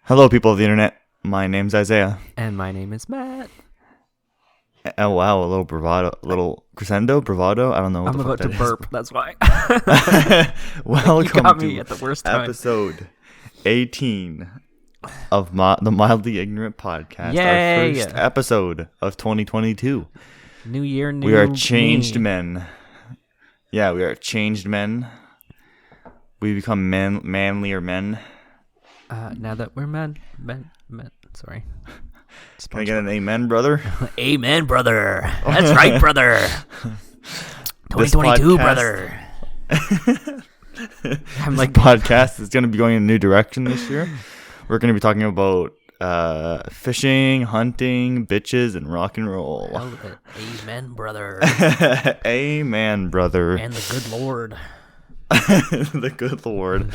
Hello, people of the internet. My name's Isaiah. And my name is Matt. Oh, wow. A little bravado. A little crescendo? Bravado? I don't know what I'm the fuck about to that burp. That's why. Welcome You got to me at the worst time. episode 18 of the Mildly Ignorant Podcast. Yay! Our first episode of 2022. New year, new We are changed me. men. Yeah, we are changed men. We become manlier men. Now that we're men. Sorry. Can I get an amen, brother? Amen, brother. That's right, brother. 2022, brother. I'm like, podcast is going to be going in a new direction this year. We're going to be talking about fishing, hunting, bitches, and rock and roll. amen, brother. Amen, brother. And the good Lord. The good Lord.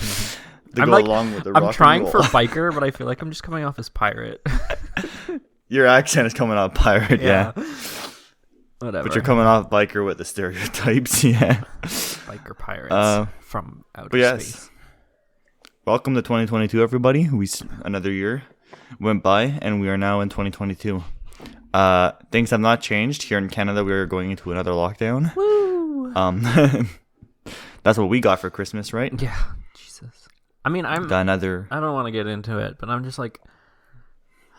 I'm go like, along with the I'm rock trying and for roll. biker, but I feel like I'm just coming off as pirate. Your accent is coming off pirate, yeah. Whatever. But you're coming off biker with the stereotypes, yeah. Biker pirates from outer space. Welcome to 2022, everybody. Another year went by, and we are now in 2022. Things have not changed. Here in Canada, we are going into another lockdown. Woo! That's what we got for Christmas, right? Yeah, Jesus. I mean, I don't want to get into it, but I'm just like,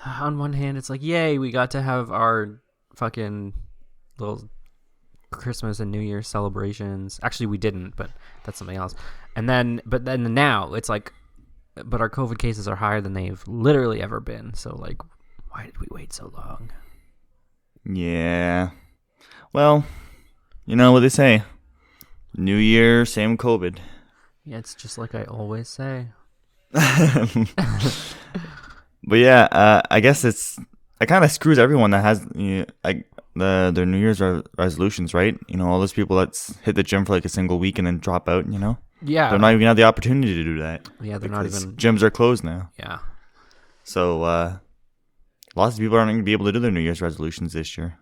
on one hand, it's like, yay, we got to have our fucking little Christmas and New Year celebrations. Actually, we didn't, but that's something else. But then now it's like, but our COVID cases are higher than they've literally ever been. So like, why did we wait so long? Yeah. Well, you know what they say. New Year, same COVID. Yeah, it's just like I always say. But yeah, I guess it kind of screws everyone that has their New Year's resolutions, right? You know, all those people that's hit the gym for like a single week and then drop out, you know? Yeah. They're not even going to have the opportunity to do that. Yeah, they're not even... Gyms are closed now. Yeah. So, lots of people aren't going to be able to do their New Year's resolutions this year.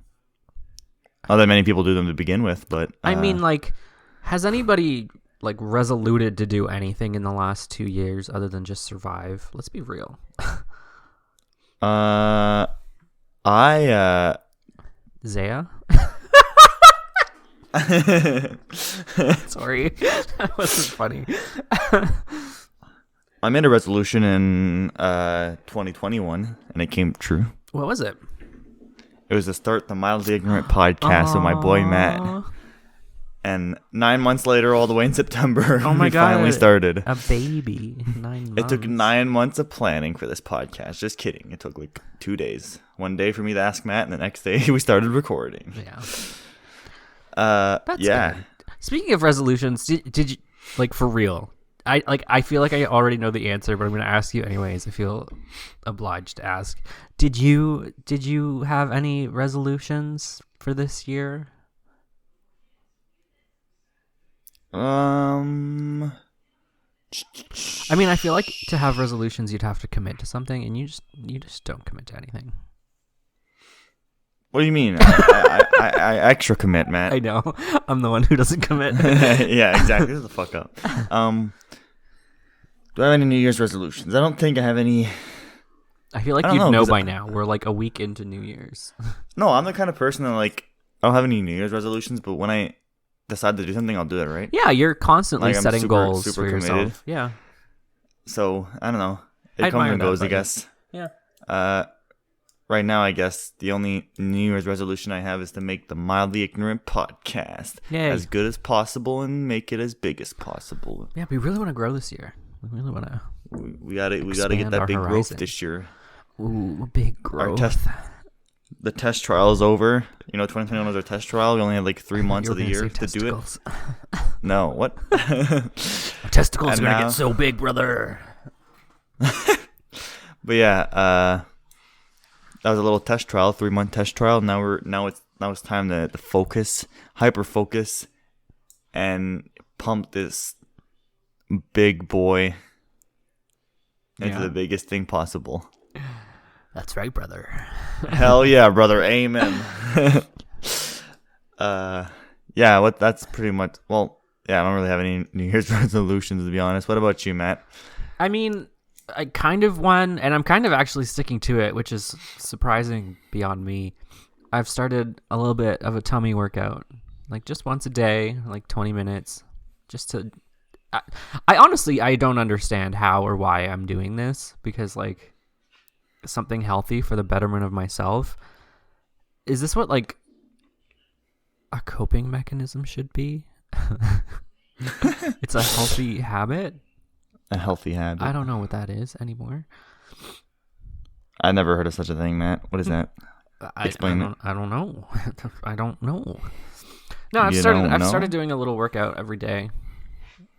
Not that many people do them to begin with, but... I mean, like, has anybody, like, resoluted to do anything in the last 2 years other than just survive? Let's be real. Zaya? Sorry. That wasn't funny. I made a resolution in 2021, and it came true. What was it? It was to start the Mildly Ignorant podcast with my boy Matt. And 9 months later, all the way in September, we finally started. A baby. 9 months. It took 9 months of planning for this podcast. Just kidding. It took like 2 days. One day for me to ask Matt, and the next day we started recording. Yeah. That's good. Speaking of resolutions, did you, like, for real? I feel like I already know the answer, but I'm going to ask you anyways. I feel obliged to ask. Did you have any resolutions for this year? I mean, I feel like to have resolutions, you'd have to commit to something, and you just don't commit to anything. What do you mean? I extra commit, Matt. I know. I'm the one who doesn't commit. Yeah, exactly. Shut the fuck up. Do I have any New Year's resolutions? I don't think I have any. I feel like you'd know by now. We're like a week into New Year's. No, I'm the kind of person that, like, I don't have any New Year's resolutions, but when I decide to do something, I'll do it, right? Yeah, you're constantly like, setting goals super for committed. yourself. Yeah. So, I don't know. I It comes and admire goes, that, I guess. Yeah. Right now, I guess the only New Year's resolution I have is to make the Mildly Ignorant podcast as good as possible and make it as big as possible. Yeah, we really want to grow this year. We really want to. We gotta get that big growth this year. Ooh, big growth. The test trial is over. You know, 2021 was our test trial. We only had like 3 months of the year to do it. No, what? Our testicles are gonna get so big, brother. But yeah, that was a little test trial, 3-month test trial. Now it's time to focus, hyper focus, and pump this big boy into the biggest thing possible. That's right, brother. Hell yeah, brother. Amen. That's pretty much. Well, yeah, I don't really have any New Year's resolutions, to be honest. What about you, Matt? I mean, I kind of won, and I'm kind of actually sticking to it, which is surprising beyond me. I've started a little bit of a tummy workout, like just once a day, like 20 minutes, just to... I honestly, I don't understand how or why I'm doing this, because like something healthy for the betterment of myself. Is this what like a coping mechanism should be? It's a healthy habit. A healthy habit. I don't know what that is anymore. I never heard of such a thing, Matt. What is that? Explain it. I don't know. I don't know. No, I've started doing a little workout every day.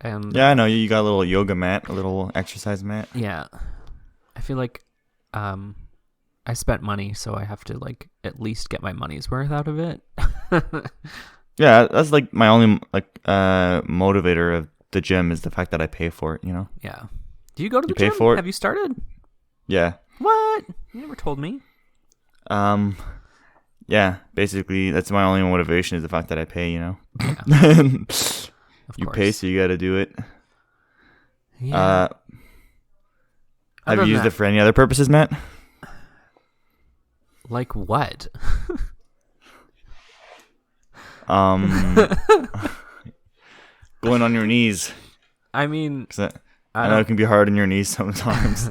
And yeah, I know you got a little yoga mat, a little exercise mat. Yeah. I feel like I spent money, so I have to like at least get my money's worth out of it. Yeah, that's like my only like motivator of the gym is the fact that I pay for it, you know? Yeah. Do you go to the gym? Pay for it? Have you started? Yeah. What? You never told me. Yeah, basically that's my only motivation is the fact that I pay, you know? Yeah. You pay, so you gotta do it. Yeah. Have you used it for any other purposes, Matt? Like what? Going on your knees. I mean, I know it can be hard on your knees sometimes.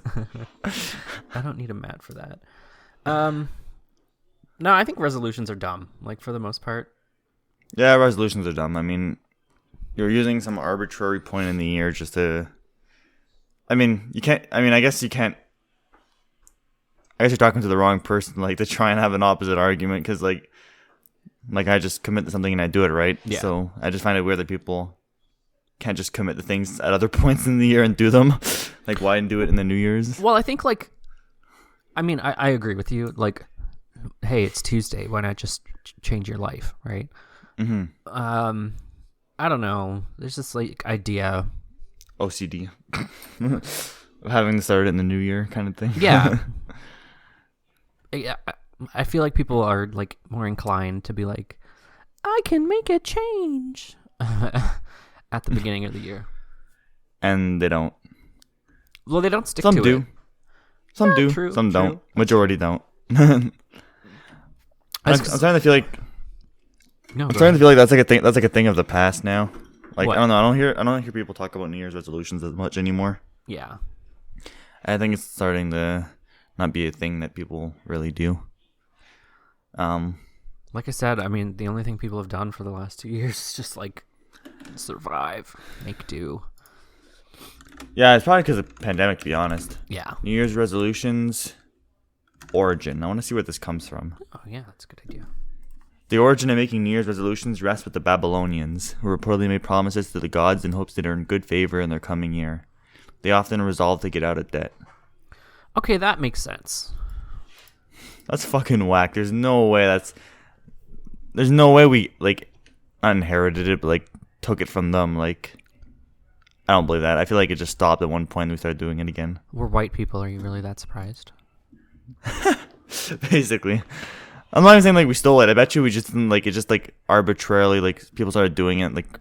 I don't need a mat for that. No, I think resolutions are dumb, like for the most part. Yeah, resolutions are dumb. I mean, you're using some arbitrary point in the year just to... I mean, you can't... I mean, I guess you can't... I guess you're talking to the wrong person, like, to try and have an opposite argument, because, like, I just commit to something and I do it, right? Yeah. So I just find it weird that people can't just commit to things at other points in the year and do them. Like, why do it in the New Year's? Well, I think, like... I mean, I agree with you. Like, hey, it's Tuesday. Why not just change your life, right? Mm-hmm. I don't know. There's this, like, idea... OCD. Having to start it in the new year kind of thing. Yeah. I feel like people are like more inclined to be like, I can make a change at the beginning of the year. And they don't. Well, they don't stick to it. Some do. Some do. True, some don't. Majority don't. I'm starting to feel like... No, I'm starting to feel like that's like a thing. That's like a thing of the past now. Like, what? I don't know. I don't hear people talk about New Year's resolutions as much anymore. Yeah. I think it's starting to not be a thing that people really do. Like I said, I mean, the only thing people have done for the last 2 years is just like survive, make do. Yeah, it's probably because of the pandemic, to be honest. Yeah. New Year's resolutions, origin. I want to see where this comes from. Oh, yeah, that's a good idea. The origin of making New Year's resolutions rests with the Babylonians, who reportedly made promises to the gods in hopes they'd earn good favor in their coming year. They often resolved to get out of debt. Okay, that makes sense. That's fucking whack. There's no way we, like, inherited it, but, like, took it from them. Like, I don't believe that. I feel like it just stopped at one point and we started doing it again. We're white people. Are you really that surprised? Basically. I'm not even saying, like, we stole it. I bet you we just didn't, like, it just, like, arbitrarily, like, people started doing it, like,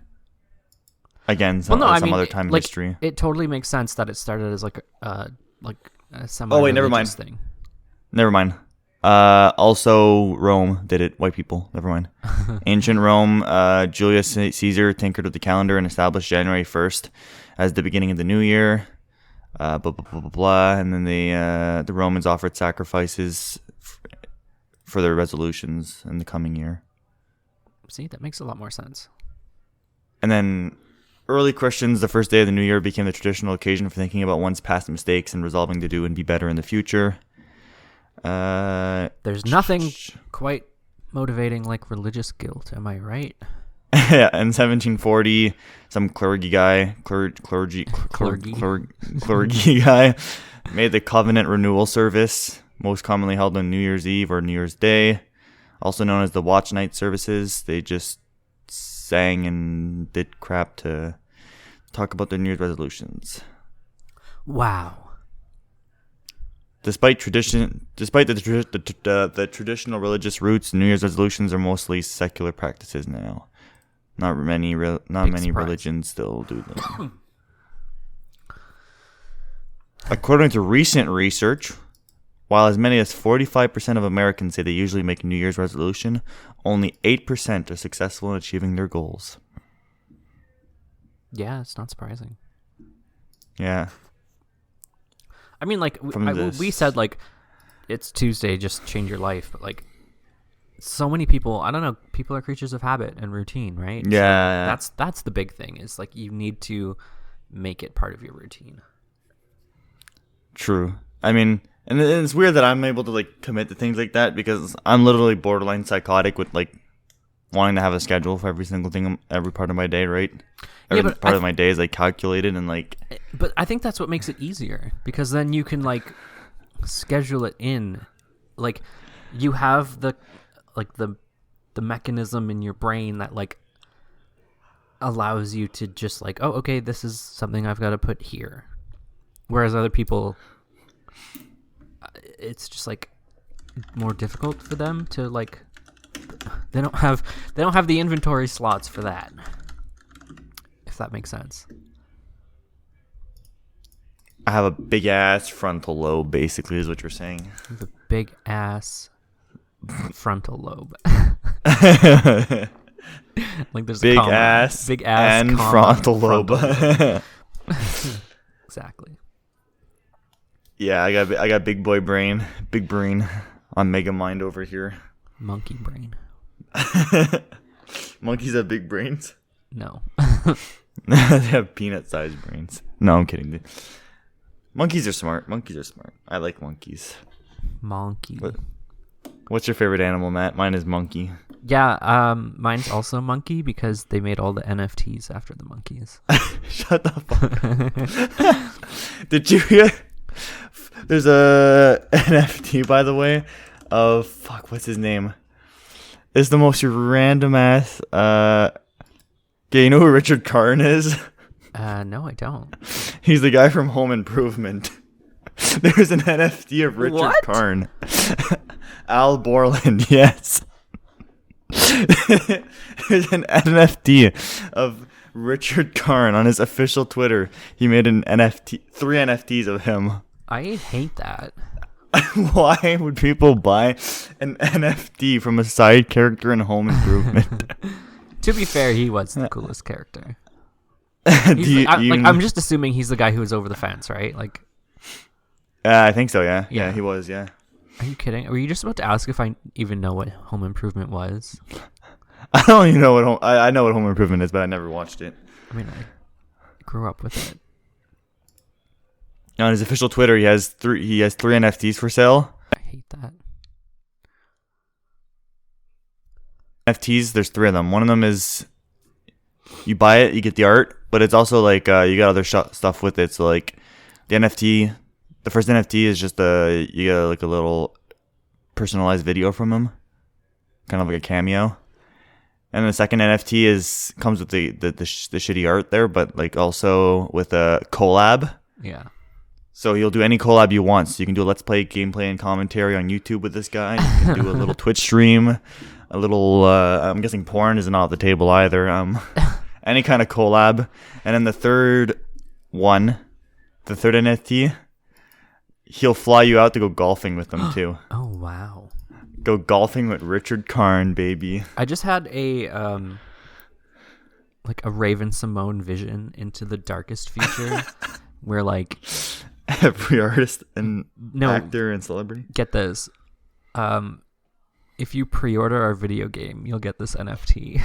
again, some other time in history. It totally makes sense that it started as, like a semi-religious Oh, wait, never mind. thing. Never mind. Also, Rome did it. White people. Never mind. Ancient Rome, Julius Caesar tinkered with the calendar and established January 1st as the beginning of the new year. Blah, blah, blah, blah, blah. And then the Romans offered sacrifices for their resolutions in the coming year. See, that makes a lot more sense. And then early Christians, the first day of the new year became the traditional occasion for thinking about one's past mistakes and resolving to do and be better in the future. There's nothing quite motivating like religious guilt, am I right? Yeah, in 1740, some clergy guy made the covenant renewal service, most commonly held on New Year's Eve or New Year's Day, also known as the watch night services. They just sang and did crap to talk about their New Year's resolutions. Wow. Despite the traditional religious roots, New Year's resolutions are mostly secular practices now. Not many religions still do them. According to recent research, while as many as 45% of Americans say they usually make a New Year's resolution, only 8% are successful in achieving their goals. Yeah, it's not surprising. Yeah. I mean, like, we said, like, it's Tuesday, just change your life. But, like, so many people, I don't know, people are creatures of habit and routine, right? Yeah. So that's the big thing, is, like, you need to make it part of your routine. True. I mean, and it's weird that I'm able to, like, commit to things like that because I'm literally borderline psychotic with, like, wanting to have a schedule for every single thing, every part of my day, right? Every part of my day is, like, calculated and, like... But I think that's what makes it easier, because then you can, like, schedule it in. Like, you have the mechanism in your brain that, like, allows you to just, like, oh, okay, this is something I've got to put here. Whereas other people, it's just, like, more difficult for them to, like, they don't have the inventory slots for that. If that makes sense. I have a big ass frontal lobe, basically, is what you're saying. The big ass frontal lobe. Like there's big a comma. ass, big ass, and comma, frontal lobe. Exactly. Yeah, I got big brain on Mega Mind over here. Monkey brain. Monkeys have big brains? No. They have peanut-sized brains. No, I'm kidding, dude. Monkeys are smart. I like monkeys. Monkey. What's your favorite animal, Matt? Mine is monkey. Yeah, mine's also monkey because they made all the NFTs after the monkeys. Shut the fuck up. Did you hear? There's a NFT, by the way, of... Fuck, what's his name? It's the most random ass... Okay, you know who Richard Karn is? No, I don't. He's the guy from Home Improvement. There's an NFT of Richard Karn. Al Borland, yes. There's an NFT of Richard Karn on his official Twitter. He made an NFT, 3 NFTs of him. I hate that. Why would people buy an NFT from a side character in Home Improvement? To be fair, he was the coolest character. I'm just assuming he's the guy who was over the fence, right? Like, I think so. Yeah, he was. Yeah. Are you kidding? Were you just about to ask if I even know what Home Improvement was? I don't even know what I know what Home Improvement is, but I never watched it. I mean, I grew up with it. On his official Twitter, he has 3 NFTs for sale. I hate that. NFTs, there's 3 of them. One of them is you buy it, you get the art, but it's also like you got other stuff with it. So like the NFT, the first NFT is just you get like a little personalized video from him, kind of like a cameo. And the second NFT comes with the shitty art there, but like also with a collab. Yeah. So you'll do any collab you want. So you can do a Let's Play gameplay and commentary on YouTube with this guy. You can do a little Twitch stream. A little, I'm guessing porn isn't off the table either. Any kind of collab. And then the third NFT, he'll fly you out to go golfing with them too. Oh, wow. Go golfing with Richard Karn, baby. I just had a Raven Simone vision into the darkest future where like every artist and actor and celebrity. Get this. If you pre-order our video game, you'll get this NFT.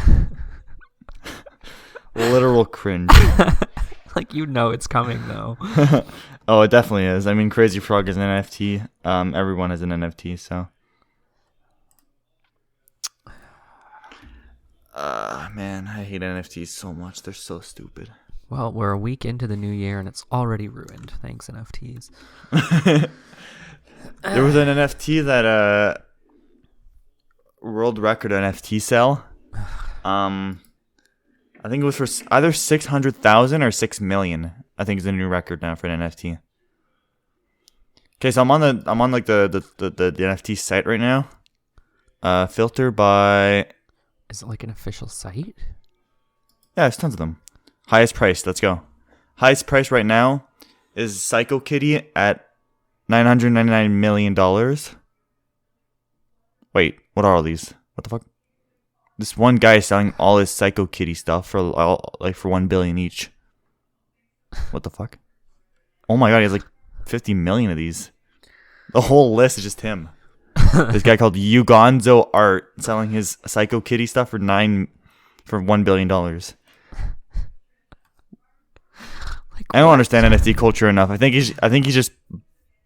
Literal cringe. Like, you know it's coming, though. Oh, it definitely is. I mean, Crazy Frog is an NFT. Everyone is an NFT, so. Man, I hate NFTs so much. They're so stupid. Well, we're a week into the new year, and it's already ruined. Thanks, NFTs. There was an NFT that... world record NFT sell. I think it was for either 600,000 or 6 million. I think is the new record now for an NFT. Okay, so I'm on the NFT site right now. Filter by. Is it like an official site? Yeah, there's tons of them. Highest price. Let's go. Highest price right now is Psycho Kitty at $999 million. Wait, what are all these? What the fuck? This one guy is selling all his Psycho Kitty stuff for $1 billion each. What the fuck? Oh my god, he has like 50 million of these. The whole list is just him. This guy called Ugonzo Art selling his Psycho Kitty stuff for $1 billion. I don't understand NFT culture enough. I think he's just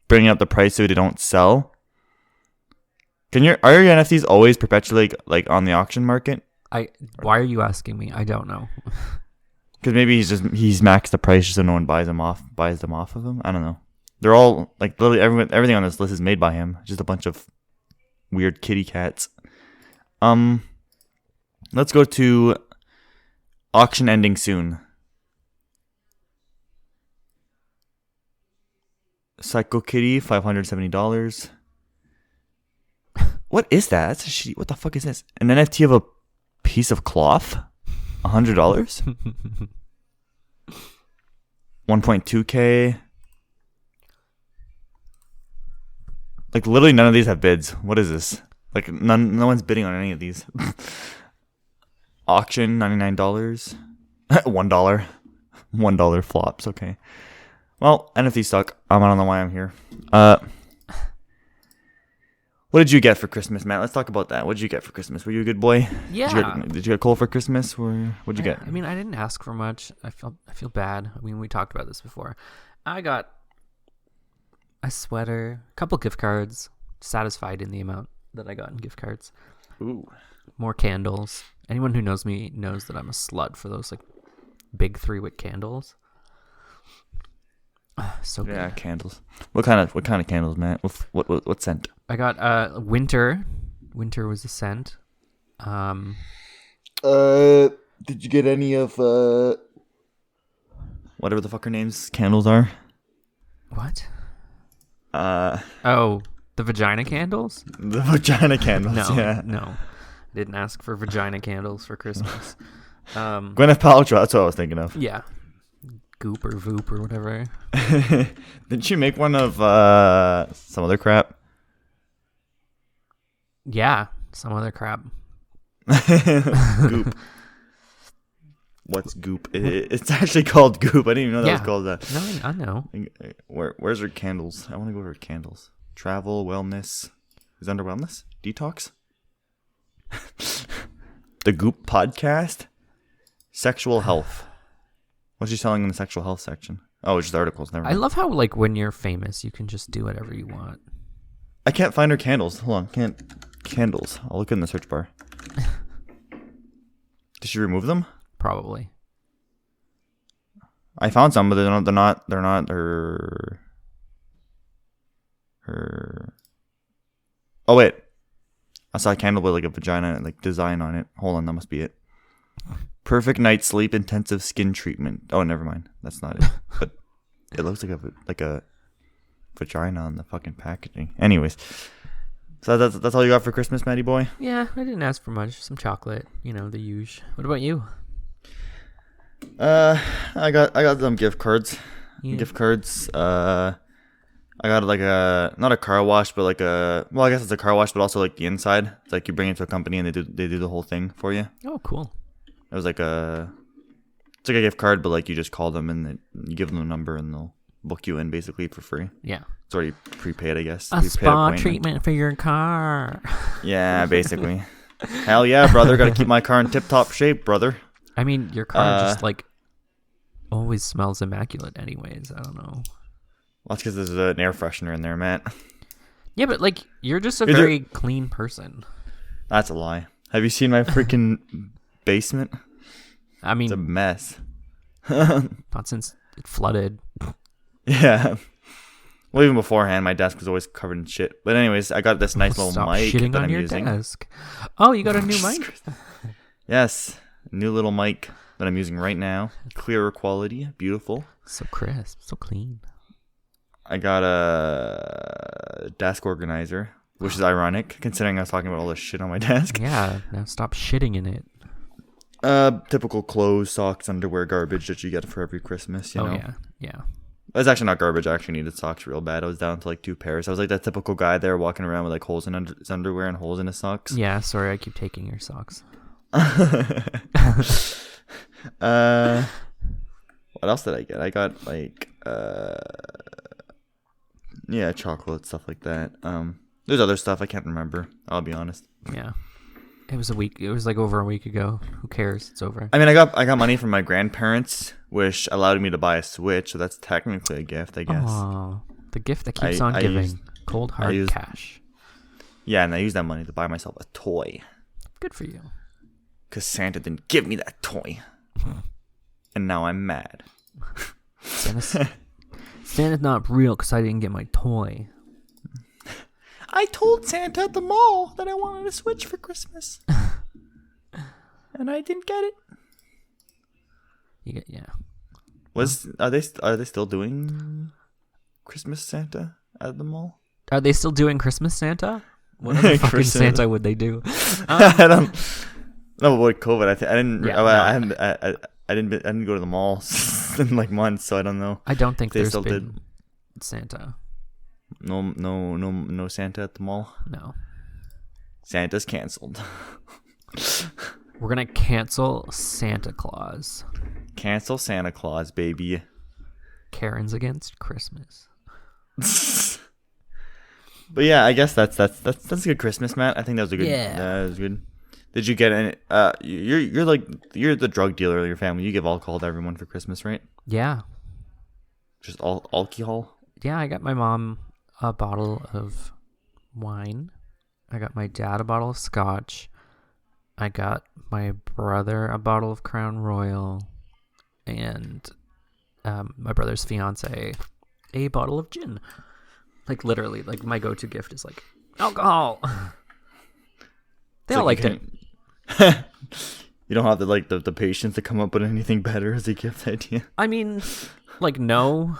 bringing up the price so they don't sell. Are your NFTs always perpetually like on the auction market? Why are you asking me? I don't know. Because maybe he's maxed the price so no one buys them off of him. I don't know. They're all like literally everything on this list is made by him. Just a bunch of weird kitty cats. Let's go to auction ending soon. Psycho Kitty, $570. What is that? That's a shitty. What the fuck is this? An NFT of a piece of cloth? $100? 1.2K. Like literally none of these have bids. What is this? Like no one's bidding on any of these. Auction, $99. $1. $1 flops. Okay. Well, NFT suck. I don't know why I'm here. What did you get for Christmas, Matt? Let's talk about that. What did you get for Christmas? Were you a good boy? Yeah. Did you get coal for Christmas? Or what'd you get? I mean, I didn't ask for much. I feel bad. I mean, we talked about this before. I got a sweater, a couple gift cards. Satisfied in the amount that I got in gift cards. Ooh. More candles. Anyone who knows me knows that I'm a slut for those like big 3-wick candles. So good. Yeah, candles. What kind of candles, Matt? What scent? I got winter. Winter was the scent. Did you get any of whatever the fuck her name's candles are? What? Oh, the vagina candles? The vagina candles. No, yeah. No. I didn't ask for vagina candles for Christmas. Gwyneth Paltrow, that's what I was thinking of. Yeah. Goop or Voop or whatever. Didn't she make one of some other crap? Yeah, some other crap. Goop. What's Goop? It's actually called Goop. I didn't even know that was called that. No, I know. Where's her candles? I want to go over her candles. Travel, wellness. Is it under wellness? Detox? The Goop podcast? Sexual health. What's she selling in the sexual health section? Oh, it's just articles. Never mind. I love how, like, when you're famous, you can just do whatever you want. I can't find her candles. Hold on. Candles. I'll look in the search bar. Did she remove them? Probably. I found some, but they're not her. Oh wait, I saw a candle with like a vagina like design on it. Hold on, that must be it. Perfect night sleep intensive skin treatment. Oh, never mind. That's not it. But it looks like a vagina on the fucking packaging. Anyways, so that's all you got for Christmas, Matty boy? Yeah, I didn't ask for much. Some chocolate, the usual. What about you? I got some gift cards. Yeah. Gift cards. I got like not a car wash, but like I guess it's a car wash, but also like the inside. It's like you bring it to a company and they do the whole thing for you. Oh, cool. It was it's like a gift card, but like you just call them and you give them a number and they'll book you in basically for free. Yeah. It's already prepaid, I guess. A spa treatment for your car. Yeah, basically. Hell yeah, brother. Got to keep my car in tip-top shape, brother. I mean, your car just like always smells immaculate anyways. I don't know. Well, that's because there's an air freshener in there, Matt. Yeah, but like you're just a very clean person. That's a lie. Have you seen my freaking basement? I mean, it's a mess. Not since it flooded. Yeah. Well, even beforehand, my desk was always covered in shit. But anyways, I got this nice little mic shitting that on I'm your using. Desk. Oh, you got a new mic? Yes, new little mic that I'm using right now. Clearer quality, beautiful. So crisp, so clean. I got a desk organizer, which is ironic considering I was talking about all this shit on my desk. Yeah, now stop shitting in it. Typical clothes, socks, underwear, garbage that you get for every Christmas, you know. Yeah. It's actually not garbage. I actually needed socks real bad. I was down to like 2 pairs. I was like that typical guy there walking around with like holes in his underwear and holes in his socks. Yeah, sorry, I keep taking your socks. What else did I get? I got like chocolate, stuff like that. There's other stuff I can't remember. I'll be honest. Yeah. It was like over a week ago. Who cares? It's over. I mean, I got money from my grandparents, which allowed me to buy a Switch, so that's technically a gift, I guess. Oh, the gift that keeps on giving. Cold hard cash. Yeah, and I used that money to buy myself a toy. Good for you. Because Santa didn't give me that toy. And now I'm mad. Santa's not real because I didn't get my toy. I told Santa at the mall that I wanted a Switch for Christmas. And I didn't get it. Yeah. Are they still doing Christmas Santa at the mall? Are they still doing Christmas Santa? What other fucking Santa would they do? I don't. No, with COVID, I didn't. Yeah, I didn't go to the mall in like months, so I don't know. I don't think there's been Santa. No Santa at the mall. No. Santa's canceled. We're gonna cancel Santa Claus. Cancel Santa Claus, baby. Karen's against Christmas. But yeah, I guess that's a good Christmas, Matt. I think that was a good. Yeah, that was good. Did you get any? You're the drug dealer of your family. You give alcohol to everyone for Christmas, right? Yeah. Just alcohol. Yeah, I got my mom a bottle of wine. I got my dad a bottle of scotch. I got my brother a bottle of Crown Royal, and my brother's fiance a bottle of gin. Like literally, like my go-to gift is like alcohol. They all liked it. You don't have the patience to come up with anything better as a gift idea. I mean, like no,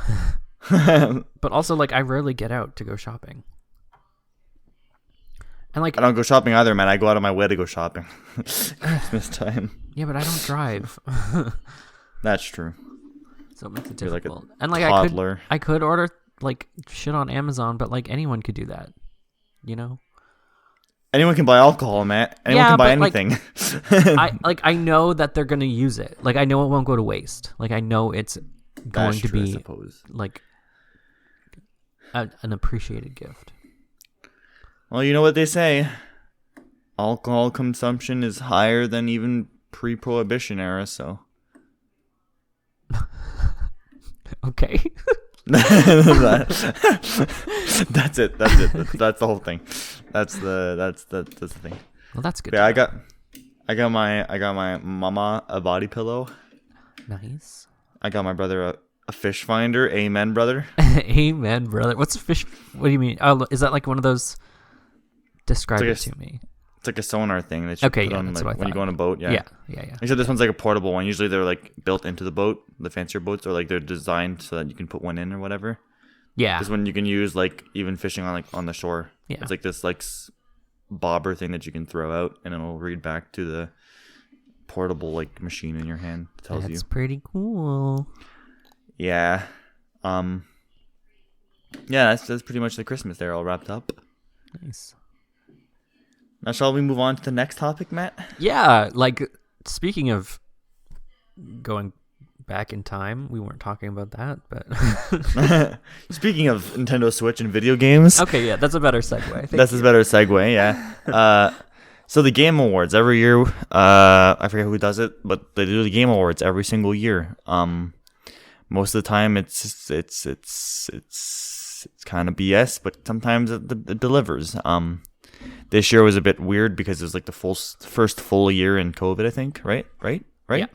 but also like I rarely get out to go shopping. And like I don't go shopping either, man. I go out of my way to go shopping. Christmas time. Yeah, but I don't drive. That's true. So it makes it You're difficult. like a and like toddler. I could order like shit on Amazon, but like anyone could do that, you know? Anyone can buy alcohol, Matt. Anyone can buy anything. I know that they're gonna use it. Like I know it won't go to waste. Like I know it's going to be like an appreciated gift. Well, you know what they say. Alcohol consumption is higher than even pre-prohibition era, so. Okay. That's it. That's the whole thing. That's the thing. Well, that's good. Yeah, I got my mama a body pillow. Nice. I got my brother a fish finder. Amen, brother. Amen, brother. What's a fish? What do you mean? Oh, is that like one of those? Describe it to me. It's like a sonar thing that you put on like, when you go on a boat. Yeah. Except this one's like a portable one. Usually they're like built into the boat. The fancier boats are like they're designed so that you can put one in or whatever. Yeah. This one you can use like even fishing on the shore. Yeah. It's like this like bobber thing that you can throw out and it'll read back to the portable like machine in your hand. It tells you. That's pretty cool. Yeah. Yeah, that's pretty much the Christmas there all wrapped up. Nice. Now, shall we move on to the next topic, Matt? Yeah, like, speaking of going back in time, we weren't talking about that, but... Speaking of Nintendo Switch and video games... Okay, yeah, that's a better segue. That's a better segue, yeah. So the Game Awards, every year, I forget who does it, but they do the Game Awards every single year. Most of the time, it's kind of BS, but sometimes it delivers. This year was a bit weird because it was like the first full year in COVID, I think, right? Yeah.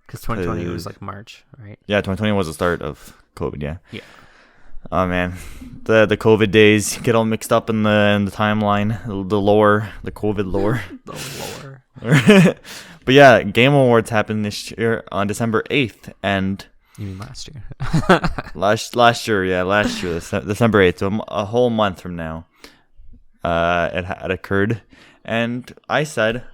Because 2020 was like March, right? Yeah, 2020 was the start of COVID, yeah. Yeah. Oh, man. The COVID days get all mixed up in the timeline, the lore, the COVID lore. The lore. But yeah, Game Awards happened this year on December 8th, and... You mean last year? last year, December 8th, so a whole month from now. It had occurred, and I said,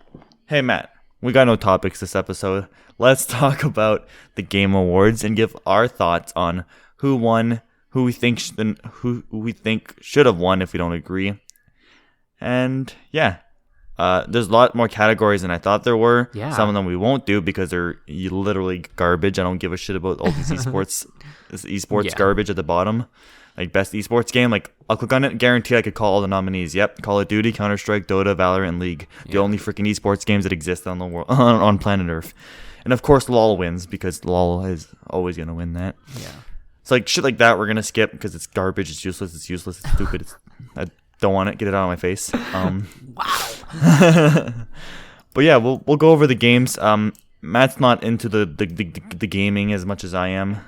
"Hey Matt, we got no topics this episode. let's talk about the Game Awards and give our thoughts on who won, who we think should have won if we don't agree. And yeah, there's a lot more categories than I thought there were. Yeah. Some of them we won't do because they're literally garbage. I don't give a shit about all these esports garbage at the bottom. Like best esports game, like I'll click on it, guarantee I could call all the nominees. Yep, Call of Duty, Counter-Strike, Dota, Valorant, and League. The only freaking esports games that exist on the world on planet Earth. And of course LoL wins because LoL is always gonna win that. Yeah. So like shit like that we're gonna skip because it's garbage, it's useless, it's stupid, I don't want it, get it out of my face. Wow. But yeah, we'll go over the games. Matt's not into the gaming as much as I am.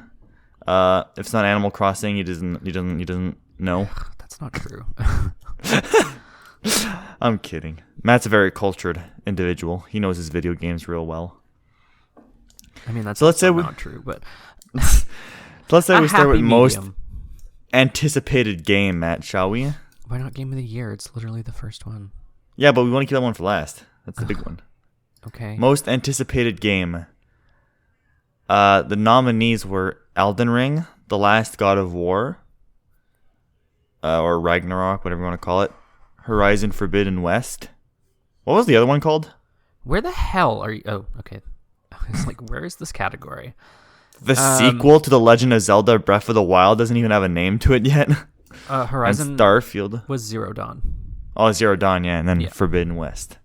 If it's not Animal Crossing, he doesn't know. That's not true. I'm kidding. Matt's a very cultured individual. He knows his video games real well. I mean, that's so let's say not true, but let's say we start with most medium. Anticipated game, Matt, shall we? Why not Game of the Year? It's literally the first one. Yeah, but we want to keep that one for last. That's the big one. Okay. Most anticipated game. The nominees were Elden Ring, The Last God of War, or Ragnarok, whatever you want to call it, Horizon Forbidden West. What was the other one called? Where the hell are you? Oh, okay. It's like, where is this category? The sequel to The Legend of Zelda Breath of the Wild doesn't even have a name to it yet. Horizon and Starfield was Zero Dawn. Oh, Zero Dawn, yeah, and then Forbidden West.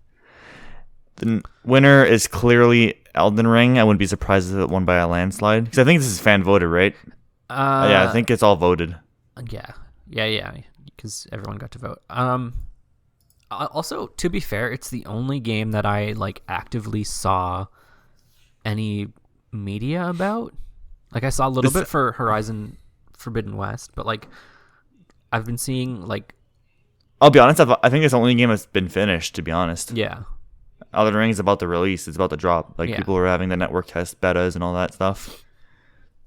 The winner is clearly Elden Ring. I wouldn't be surprised if it won by a landslide. Because I think this is fan voted, right? Yeah, I think it's all voted. Yeah. Because everyone got to vote. Also, to be fair, it's the only game that I like actively saw any media about. Like I saw a little bit for Horizon Forbidden West, but like I've been seeing like. I'll be honest. I think it's the only game that's been finished. To be honest. Yeah. Elden Ring is about to release. It's about to drop. Like people are having the network test betas and all that stuff.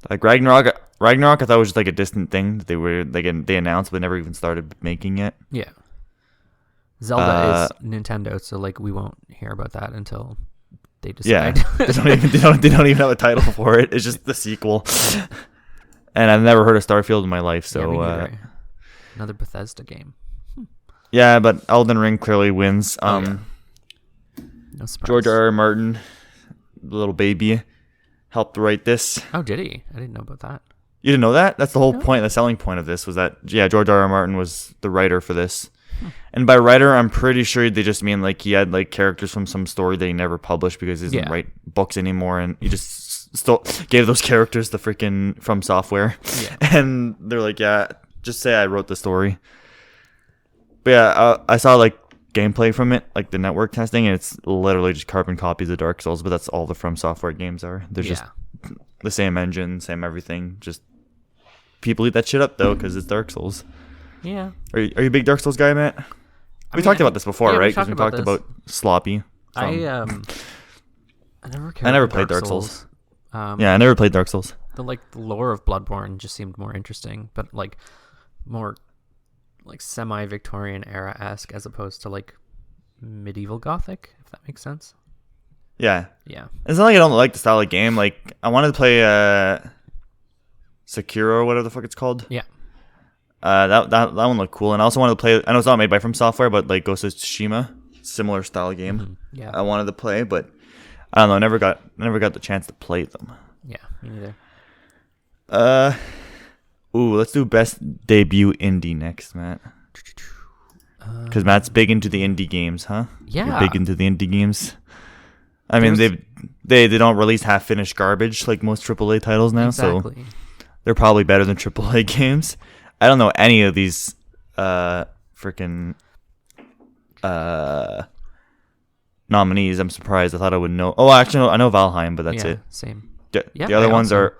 Like Ragnarok, I thought was just like a distant thing that they announced but never even started making it. Yeah. Zelda is Nintendo, so like we won't hear about that until they decide. Yeah, they don't even have a title for it. It's just the sequel. And I've never heard of Starfield in my life, so another Bethesda game. Yeah, but Elden Ring clearly wins. No surprise. George R.R. Martin, little baby, helped write this. Oh, did he? I didn't know about that. You didn't know that? That's the whole point. The selling point of this was that George R.R. Martin was the writer for this. And by writer, I'm pretty sure they just mean like he had like characters from some story that he never published because he doesn't write books anymore, and he just still gave those characters the freaking From Software. Yeah. And they're like, just say I wrote the story. But yeah, I saw like gameplay from it, like the network testing, and it's literally just carbon copies of Dark Souls, but that's all the From Software games are. They're just the same engine, same everything. Just people eat that shit up though because it's Dark Souls. Yeah. Are you a big Dark Souls guy, Matt? We talked about this before, right? Because we talked about Sloppy. I never played Dark Souls. I never played Dark Souls. The lore of Bloodborne just seemed more interesting, but like more like semi-Victorian era-esque as opposed to like medieval Gothic, if that makes sense. Yeah. Yeah. It's not like I don't like the style of game. Like I wanted to play Sekiro or whatever the fuck it's called. Yeah. That one looked cool, and I also wanted to play. I know it's not made by From Software, but like Ghost of Tsushima, similar style game. Mm-hmm. Yeah, I wanted to play, but I don't know. Never got the chance to play them. Yeah, me neither. Let's do best debut indie next, Matt. Because Matt's big into the indie games, huh? Yeah, you're big into the indie games. I mean, they don't release half finished garbage like most AAA titles now, so they're probably better than AAA games. I don't know any of these freaking nominees. I'm surprised. I thought I would know. Oh, actually, no, I know Valheim, but that's it. Same. The other ones are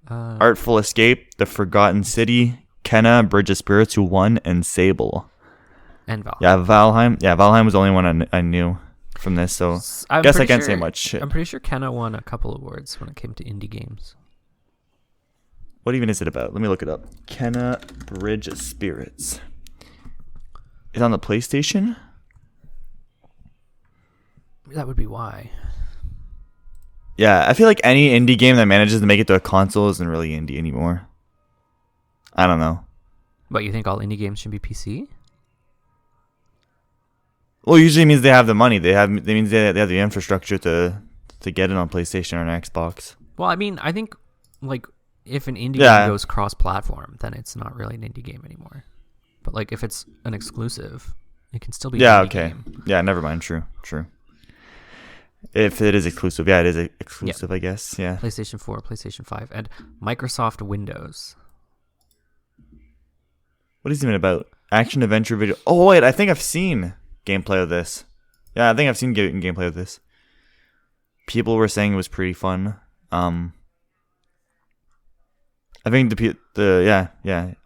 Artful Escape, The Forgotten City, Kenna, Bridge of Spirits, who won, and Sable. And Valheim. Yeah, Valheim. Yeah, Valheim was the only one I knew from this, so I guess I can't say much. I'm pretty sure Kenna won a couple awards when it came to indie games. What even is it about? Let me look it up. Kenna Bridge of Spirits. It's on the PlayStation? That would be why. Yeah, I feel like any indie game that manages to make it to a console isn't really indie anymore. I don't know. But you think all indie games should be PC? Well, usually means they have the money. They have the infrastructure to get it on PlayStation or an Xbox. Well, I mean, I think like if an indie game goes cross-platform, then it's not really an indie game anymore. But like if it's an exclusive, it can still be an indie game. Yeah, never mind. True. If it is exclusive, it is exclusive, I guess. Yeah. PlayStation 4, PlayStation 5, and Microsoft Windows. What is it even about? Action adventure video. Oh wait, I think I've seen gameplay of this. Yeah, I think I've seen gameplay of this. People were saying it was pretty fun. I think I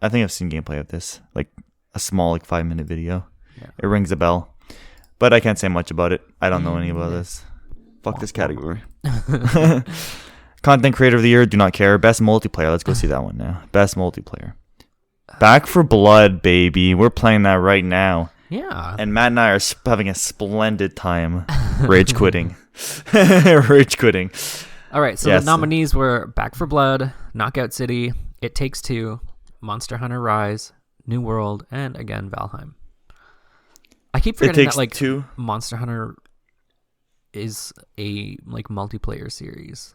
think I've seen gameplay of this, like a small 5-minute video. Yeah. It rings a bell, but I can't say much about it. I don't know any about this. Fuck this category. Content creator of the year, do not care. Best multiplayer. Let's go see that one now. Best multiplayer. Back 4 Blood, baby. We're playing that right now. Yeah. And Matt and I are having a splendid time. Rage quitting. Rage quitting. All right, so the nominees were Back 4 Blood, Knockout City, It Takes Two, Monster Hunter Rise, New World, and again Valheim. I keep forgetting that Monster Hunter is a multiplayer series.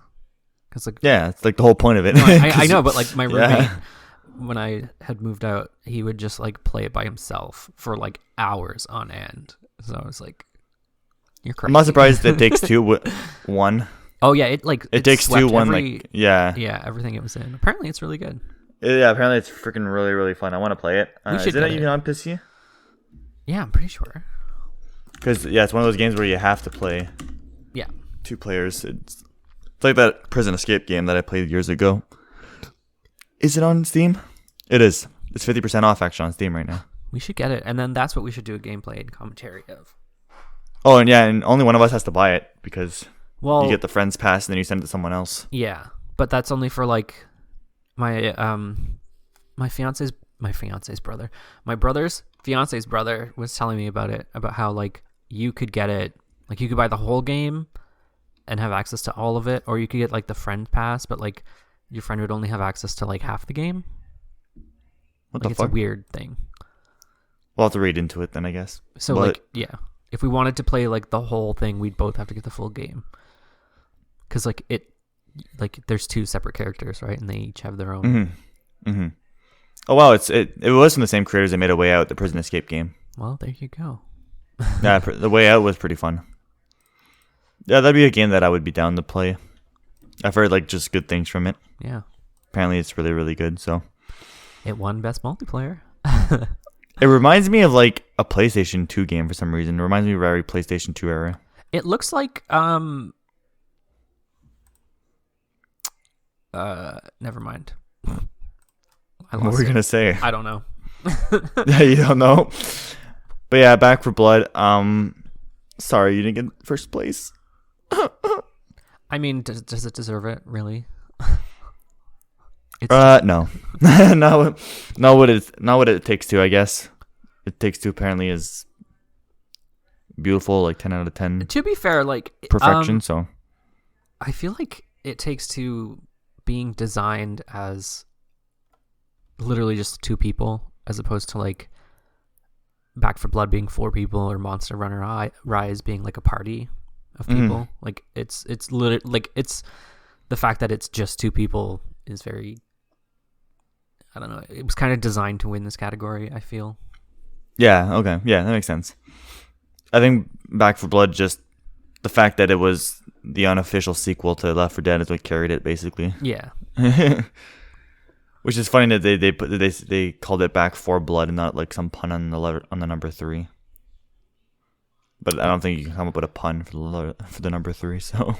Cause it's like the whole point of it. No, I know, but my roommate, when I had moved out, he would just play it by himself for hours on end. So I was like, "You're crazy." I'm not surprised that It Takes Two won. Oh yeah, it Takes Two won everything it was in. Apparently, it's really good. Yeah, apparently it's freaking really really fun. I want to play it. Is it even on PC? Yeah, I'm pretty sure. Because it's one of those games where you have to play. Yeah. 2 players. It's like that Prison Escape game that I played years ago. Is it on Steam? It is. It's 50% off actually on Steam right now. We should get it, and then that's what we should do a gameplay and commentary of. Oh, and only one of us has to buy it because you get the friends pass and then you send it to someone else. Yeah, but that's only for my brother's fiance's brother was telling me about it, about how you could get it, you could buy the whole game and have access to all of it, or you could get the friend pass, but your friend would only have access to half the game. What the fuck? It's a weird thing. We'll have to read into it then, I guess. So if we wanted to play the whole thing, we'd both have to get the full game. Because there's 2 separate characters, right? And they each have their own. Mm-hmm. Mm-hmm. Oh wow, it was from the same creators that made A Way Out, the Prison Escape game. Well, there you go. Yeah, The Way Out was pretty fun. Yeah, that'd be a game that I would be down to play. I've heard just good things from it. Yeah. Apparently, it's really really good. So. It won Best Multiplayer. It reminds me of a PlayStation 2 game for some reason. It reminds me of very PlayStation 2 era. It looks like never mind. What were you gonna say? I don't know. Yeah, you don't know. But yeah, Back 4 Blood. Sorry, you didn't get first place. I mean, does it deserve it? Really? No. not what It Takes Two, I guess. It Takes Two apparently is beautiful, 10 out of 10. To be fair, perfection. So I feel like It Takes Two being designed as literally just 2 people, as opposed to Back 4 Blood being 4 people, or Monster Hunter Rise being a party of people. It's literally it's the fact that it's just 2 people is very. I don't know. It was kind of designed to win this category, I feel. Yeah, okay. Yeah, that makes sense. I think Back 4 Blood, just the fact that it was the unofficial sequel to Left 4 Dead is what carried it, basically. Yeah. Which is funny that they called it Back 4 Blood and not some pun on the number 3. But I don't think you can come up with a pun for the number 3, so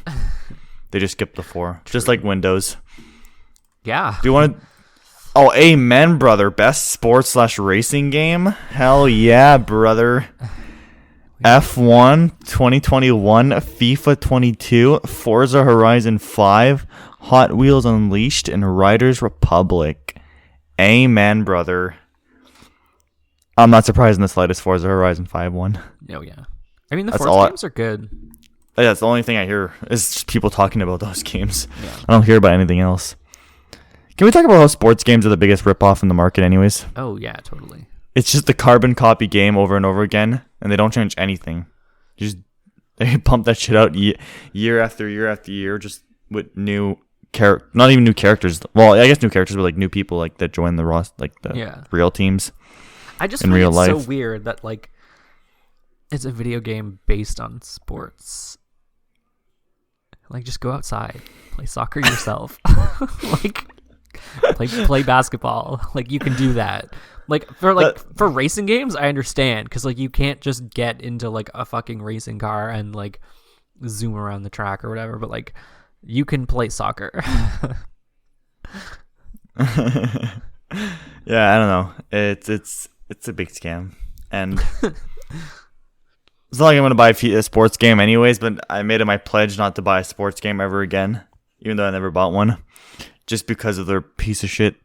they just skipped the 4. True. Just like Windows. Yeah. Do you want to... Oh, amen, brother. Best sports/racing game? Hell yeah, brother. F1 2021, FIFA 22, Forza Horizon 5, Hot Wheels Unleashed, and Riders Republic. Amen, brother. I'm not surprised in the slightest Forza Horizon 5 won. Oh, yeah. I mean, the Forza games are good. That's the only thing I hear is just people talking about those games. Yeah. I don't hear about anything else. Can we talk about how sports games are the biggest ripoff in the market anyways? Oh, yeah, totally. It's just the carbon copy game over and over again, and they don't change anything. They pump that shit out year after year after year, just with new not even new characters. Well, I guess new characters, but like new people like that join the real teams. I just in find real it's life. so weird that like it's a video game based on sports. Like, just go outside, play soccer yourself. Like, play basketball. Like, you can do that. Like for racing games, I understand because like you can't just get into like a fucking racing car and like zoom around the track or whatever. But like, you can play soccer. Yeah, I don't know. It's a big scam, and it's not like I'm gonna buy a sports game anyways. But I made it my pledge not to buy a sports game ever again, even though I never bought one, just because of their piece of shit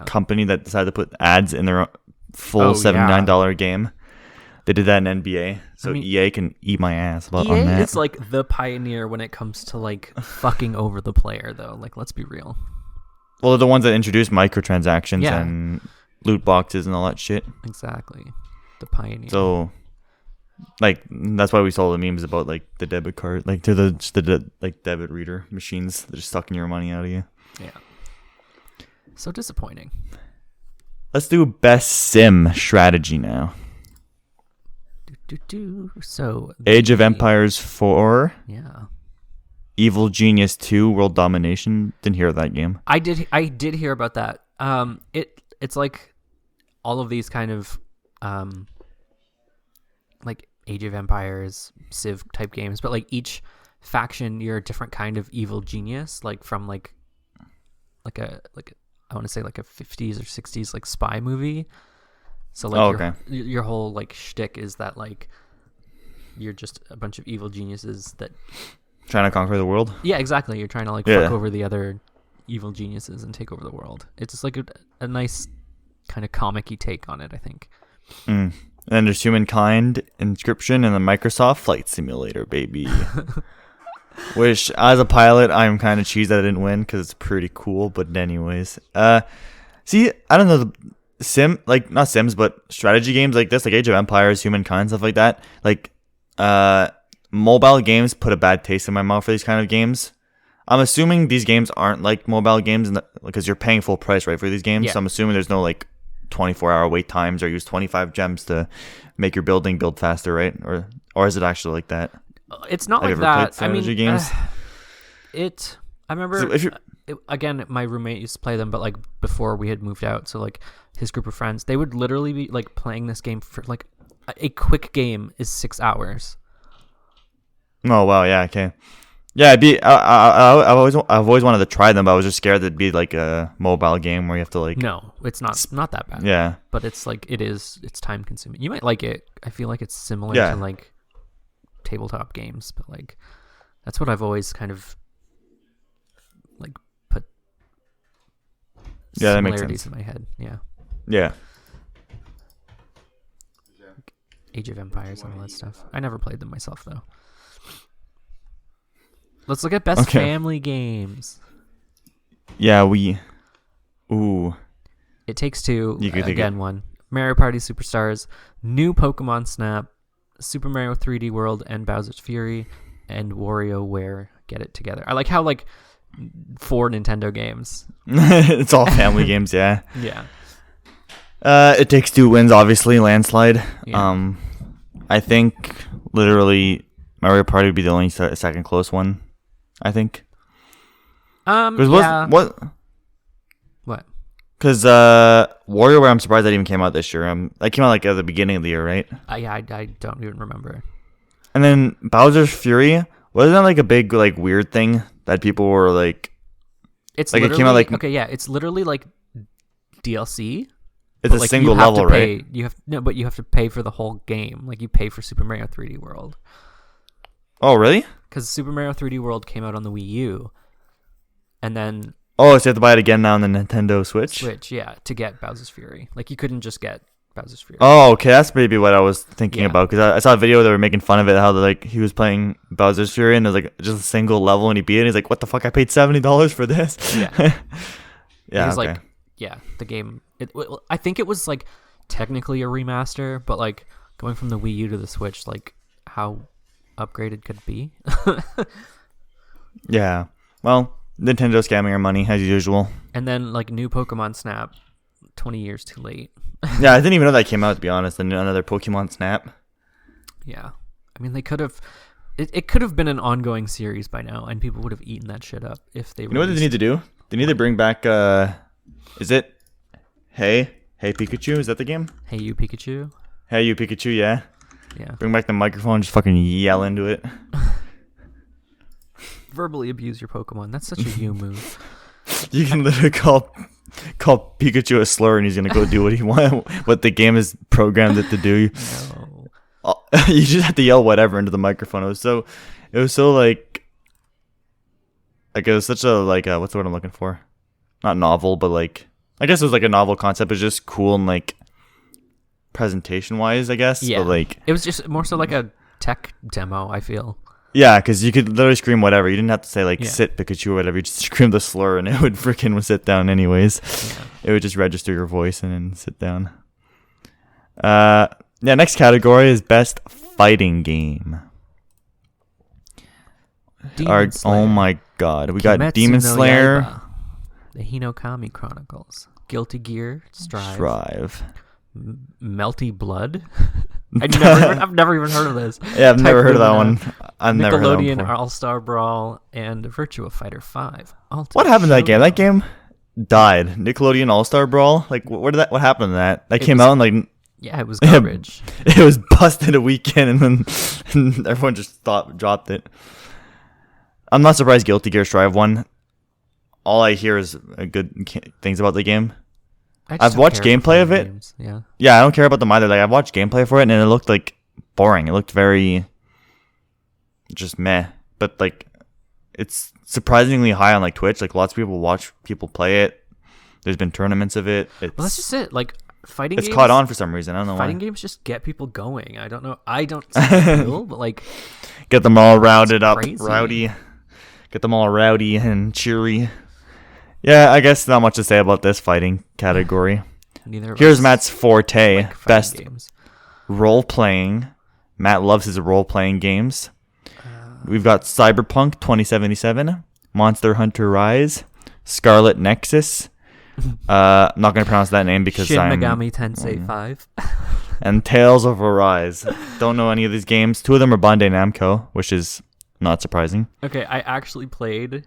company that decided to put ads in their full $79 game. They did that in NBA, so EA can eat my ass on that. EA is like the pioneer when it comes to like fucking over the player, though. Like, let's be real. Well, they're the ones that introduced microtransactions and loot boxes and all that shit. Exactly, the pioneer. So, like, that's why we saw the memes about like the debit card, like to the like debit reader machines. They're just sucking your money out of you. Yeah. So disappointing. Let's do best sim strategy now. So Age of Empires 4. Yeah. Evil Genius 2 World Domination. Didn't hear of that game. I did hear about that. It's like all of these kind of like Age of Empires, Civ type games, but like each faction you're a different kind of evil genius, like from like a I want to say like a 50s or 60s like spy movie. So like your whole like shtick is that like you're just a bunch of evil geniuses that trying to conquer the world. Yeah, exactly. You're trying to like fuck over the other evil geniuses and take over the world. It's just like a nice kind of comic-y take on it, I think. And then there's Humankind, Inscription, and the Microsoft Flight Simulator, baby. Which, as a pilot, I'm kind of cheesed that I didn't win because it's pretty cool. But anyways, see, I don't know not Sims, but strategy games like this, like Age of Empires, Humankind, stuff like that. Like, mobile games put a bad taste in my mouth for these kind of games. I'm assuming these games aren't like mobile games because you're paying full price, right, for these games. Yeah. So I'm assuming there's no like 24-hour wait times or use 25 gems to make your building build faster, right? Or is it actually like that? It's not like that. Strategy games? I remember, again, my roommate used to play them, but like before we had moved out. So like his group of friends, they would literally be like playing this game for like a quick game is 6 hours. Oh wow, yeah, okay, yeah. I've always wanted to try them, but I was just scared it'd be like a mobile game where you have to like. No, it's not that bad. Yeah, but it's like it's time consuming. You might like it. I feel like it's similar to like tabletop games, but like that's what I've always kind of like put. Yeah, that makes sense in my head. Yeah. Yeah. Age of Empires and all that stuff. I never played them myself though. Let's look at best family games. Yeah, It Takes Two, again one. Mario Party Superstars, New Pokemon Snap, Super Mario 3D World and Bowser's Fury, and WarioWare Get It Together. I like how like 4 Nintendo games. It's all family games, yeah. Yeah. It Takes Two wins, obviously, landslide. Yeah. I think literally Mario Party would be the only second close one. I think. Yeah. What? Because WarioWare, I'm surprised that even came out this year. That came out like at the beginning of the year, right? Yeah, I don't even remember. And then Bowser's Fury, wasn't that like a big like weird thing that people were like? It's like it came out like it's literally like DLC. It's a like single level, right? But you have to pay for the whole game. Like you pay for Super Mario 3D World. Oh, really? Because Super Mario 3D World came out on the Wii U, and then so you have to buy it again now on the Nintendo Switch. Yeah, to get Bowser's Fury. Like you couldn't just get Bowser's Fury. Oh, okay, that's maybe what I was thinking about, because I saw a video they were making fun of it, how he was playing Bowser's Fury and there's just a single level and he beat it. And he's like, "What the fuck? I paid $70 for this." Yeah, yeah. He's okay. The game. I think it was technically a remaster, but going from the Wii U to the Switch, how upgraded could it be? Yeah. Well, Nintendo scamming our money as usual. And then new Pokemon Snap, 20 years too late. Yeah, I didn't even know that came out, to be honest. And another Pokemon Snap. Yeah. I mean, they could have... It could have been an ongoing series by now, and people would have eaten that shit up if they... You know what they need to do? They need to bring back... is it... Hey Pikachu? Is that the game? Hey You Pikachu? Hey You Pikachu, yeah. Yeah. Bring back the microphone and just fucking yell into it. Verbally abuse your Pokemon. That's such a you move. You can literally call Pikachu a slur and he's gonna go do what he wants, what the game has programmed it to do. No. You just have to yell whatever into the microphone. It was so it was such a what's the word I'm looking for? Not novel, but I guess it was a novel concept. It was just cool and presentation wise, I guess. Yeah. But it was just more so a tech demo, I feel. Yeah, because you could literally scream whatever. You didn't have to say sit Pikachu or whatever. You just scream the slur and it would freaking sit down anyways. Yeah. It would just register your voice and then sit down. Next category is best fighting game. Oh my god. We got Kimetsu Demon Slayer. Yaiba, the Hinokami Chronicles. Guilty Gear. Strive. Melty Blood. I've never even heard of this. Yeah, I've never heard of that one. I've never heard of that one. Nickelodeon All-Star Brawl and Virtua Fighter 5. What happened to that game? That game died. Nickelodeon All-Star Brawl? What happened to that? That came out and yeah, it was garbage. It was busted a weekend and then everyone just dropped it. I'm not surprised Guilty Gear Strive won. All I hear is good things about the game. I've watched gameplay of it. Games. Yeah. Yeah, I don't care about them either. I've watched gameplay for it, and it looked boring. It looked very just meh. But it's surprisingly high on Twitch. Lots of people watch people play it. There's been tournaments of it. Well, that's just it. Fighting. It's caught on for some reason. I don't know why. Fighting games just get people going. I don't know. I don't feel, but get them all rowdy. Get them all rowdy and cheery. Yeah, I guess not much to say about this fighting category. Here's Matt's forte. Best games. Role-playing. Matt loves his role-playing games. We've got Cyberpunk 2077, Monster Hunter Rise, Scarlet Nexus. I'm not going to pronounce that name because Shin Megami Tensei 5. And Tales of Arise. Don't know any of these games. 2 of them are Bandai Namco, which is not surprising. Okay, I actually played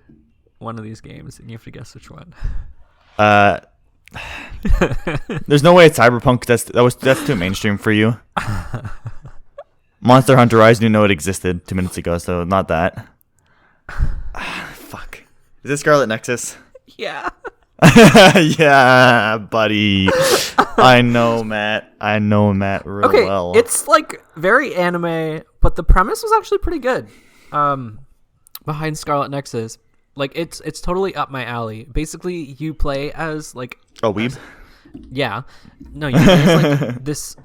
one of these games, and you have to guess which one. There's no way it's Cyberpunk. That's too mainstream for you. Monster Hunter Rise, didn't know it existed 2 minutes ago, so not that. Fuck. Is it Scarlet Nexus? Yeah. Yeah, buddy. I know Matt real well. It's very anime, but the premise was actually pretty good. Behind Scarlet Nexus. It's totally up my alley. Basically, you play as a weeb? Yeah. No, you play as this.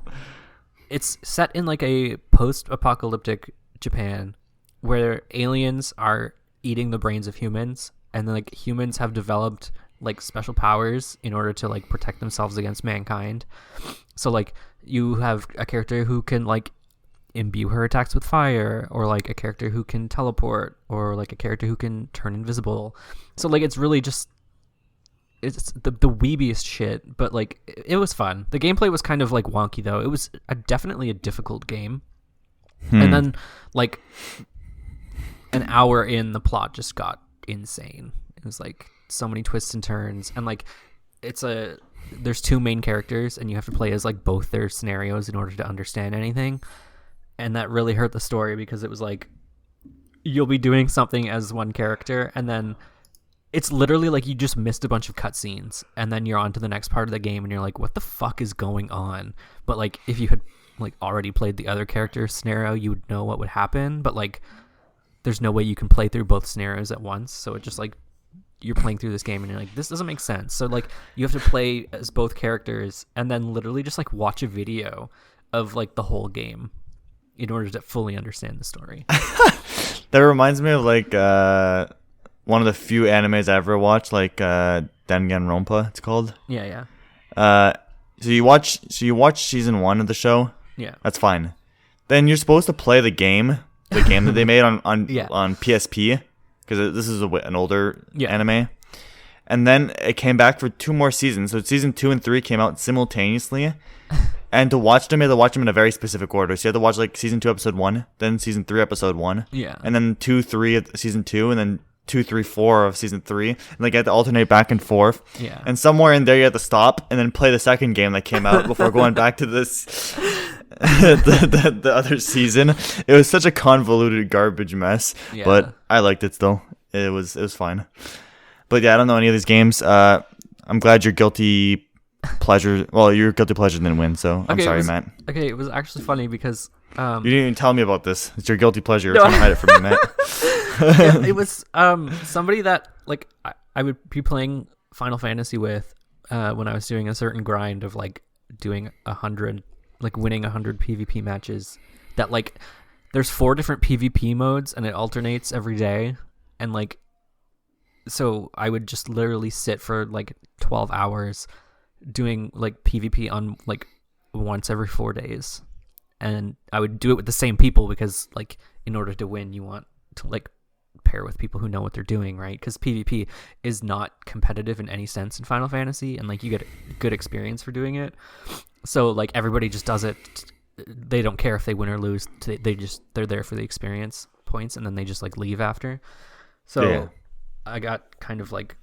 It's set in a post-apocalyptic Japan where aliens are eating the brains of humans, and then humans have developed special powers in order to protect themselves against mankind. So you have a character who can imbue her attacks with fire, or a character who can teleport, or a character who can turn invisible. So it's really just it's the weebiest shit, but it was fun. The gameplay was kind of wonky though. It was definitely a difficult game. And then an hour in, the plot just got insane. It was so many twists and turns, and there's 2 main characters, and you have to play as both their scenarios in order to understand anything. And that really hurt the story because it was you'll be doing something as one character, and then it's literally you just missed a bunch of cutscenes, and then you're on to the next part of the game, and you're what the fuck is going on? But if you had already played the other character's scenario, you would know what would happen. But there's no way you can play through both scenarios at once, so it just you're playing through this game and you're like, this doesn't make sense. So like you have to play as both characters and then literally just like watch a video of like the whole game in order to fully understand the story. That reminds me of like one of the few animes I ever watched, like Danganronpa, it's called. Yeah. So you watch season 1 of the show. Yeah. That's fine. Then you're supposed to play the game that they made on PSP, because this is an older anime. And then it came back for 2 more seasons. So season 2 and 3 came out simultaneously. And to watch them, you had to watch them in a very specific order. So you had to watch like season 2 episode 1, then season 3 episode 1. Yeah. And then 2, 3 of season 2, and then 2, 3, 4 of season 3. And like you had to alternate back and forth. Yeah. And somewhere in there you had to stop and then play the second game that came out before going back to this the other season. It was such a convoluted garbage mess. Yeah. But I liked it still. It was fine. But yeah, I don't know any of these games. I'm glad your guilty pleasure. Well, your guilty pleasure didn't win, so I'm sorry, Matt. Okay, it was actually funny because you didn't even tell me about this. It's your guilty pleasure. You're trying to hide it from me, Matt. It was somebody that like I would be playing Final Fantasy with when I was doing a certain grind of like doing 100, like winning 100 PvP matches. That like there's 4 different PvP modes and it alternates every day, and like. So I would just literally sit for like 12 hours doing like PvP on like once every 4 days. And I would do it with the same people because like in order to win, you want to like pair with people who know what they're doing, right? Because PvP is not competitive in any sense in Final Fantasy, and like you get a good experience for doing it. So like everybody just does it. They don't care if they win or lose. They're there for the experience points, and then they just like leave after. So yeah. I got kind of like,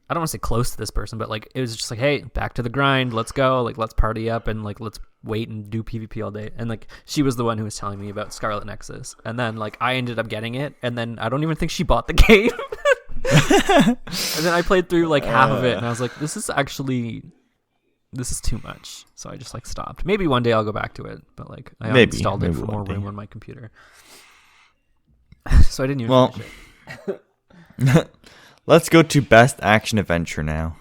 I don't want to say close to this person, but like it was just like, hey, back to the grind, let's go, like let's party up and like let's wait and do PvP all day. And like she was the one who was telling me about Scarlet Nexus, and then like I ended up getting it, and then I don't even think she bought the game. And then I played through like half of it, and I was like, this is too much. So I just like stopped. Maybe one day I'll go back to it, but like I installed it for more room on my computer. So I didn't even finish it. Let's go to Best Action Adventure now.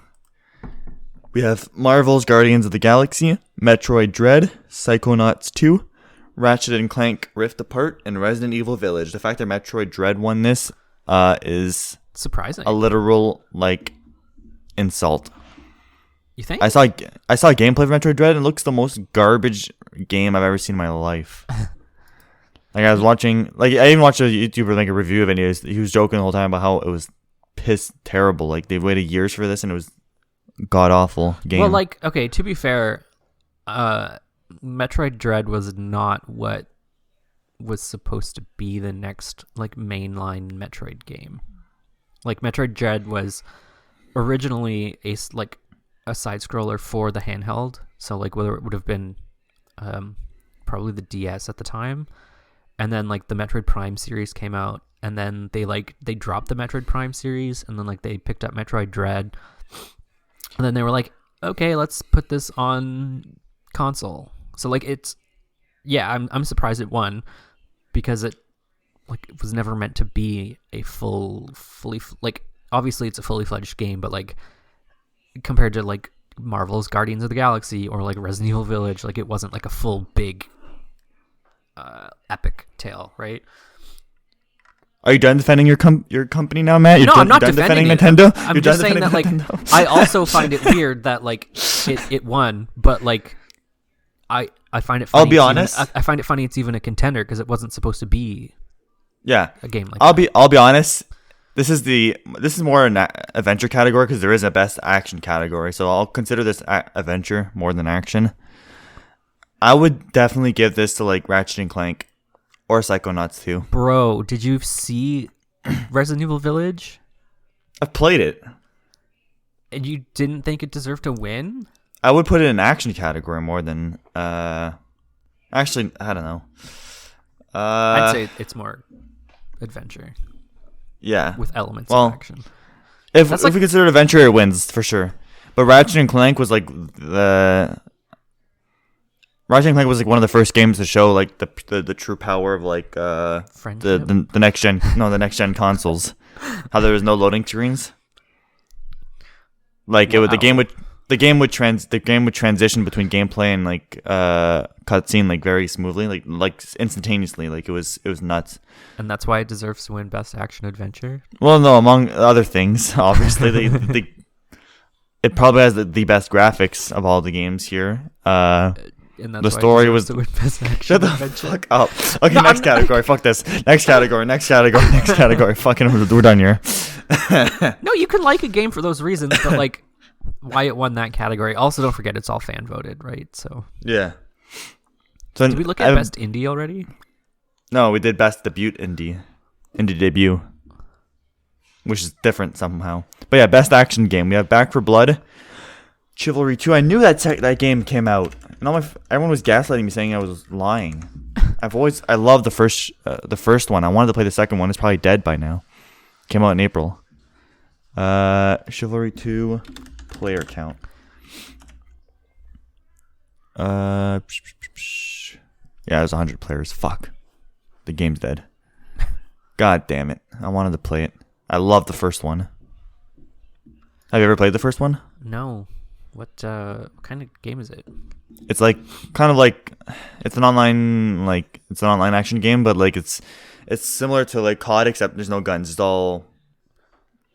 We have Marvel's Guardians of the Galaxy, Metroid Dread, Psychonauts 2, Ratchet & Clank Rift Apart, and Resident Evil Village. The fact that Metroid Dread won this is surprising. A literal like insult. You think? I saw gameplay of Metroid Dread, and it looks the most garbage game I've ever seen in my life. Like I was watching, like I even watched a YouTuber like a review of it. And he was joking the whole time about how it was piss terrible. Like they've waited years for this, and it was god awful game. Well, like okay, to be fair, Metroid Dread was not what was supposed to be the next like mainline Metroid game. Like Metroid Dread was originally a side scroller for the handheld, so like whether it would have been probably the DS at the time. And then like the Metroid Prime series came out, and then they dropped the Metroid Prime series, and then like they picked up Metroid Dread, and then they were like, okay, let's put this on console. So like I'm surprised it won, because it was never meant to be a fully like, obviously it's a fully fledged game, but like compared to like Marvel's Guardians of the Galaxy or like Resident Evil Village, like it wasn't like a full big epic tale, right? Are you done defending your company now, Matt? I'm not defending Nintendo. I'm just saying that like Nintendo? I also find it weird that like it won, but like I find it funny. I'll be honest. I find it funny it's even a contender, because it wasn't supposed to be a game like that. I'll be honest. This is more an adventure category, because there is a best action category, so I'll consider this adventure more than action. I would definitely give this to like Ratchet & Clank or Psychonauts 2. Bro, did you see Resident Evil Village? I've played it. And you didn't think it deserved to win? I would put it in action category more than actually, I don't know. I'd say it's more adventure. Yeah. With elements of action. If we consider it adventure, it wins for sure. But Ratchet & Clank was like Ratchet & Clank was like one of the first games to show like the true power of like the next gen consoles. How there was no loading screens. Like it would, the game would transition between gameplay and like cutscene like very smoothly, like instantaneously. Like it was nuts. And that's why it deserves to win Best Action Adventure. Well, no, among other things, obviously it probably has the best graphics of all the games here. And that's the story was to win Best Action Shut the Adventure. fuck up. Okay, no, next category. Fuck this. Next category. Fucking, we're done here. No, you can like a game for those reasons, but like why it won that category. Also, don't forget it's all fan voted, right? So yeah. So did we look at Best Indie already? No, we did Best Indie debut, which is different somehow. But yeah, Best Action Game. We have Back 4 Blood, Chivalry 2. I knew that game came out. And everyone was gaslighting me, saying I was lying. I loved the first one. I wanted to play the second one. It's probably dead by now. Came out in April. Chivalry 2 player count. Yeah, it was 100 players. Fuck. The game's dead. God damn it. I wanted to play it. I loved the first one. Have you ever played the first one? No. What kind of game is it? It's like it's an online action game, but like it's similar to like COD, except there's no guns. It's all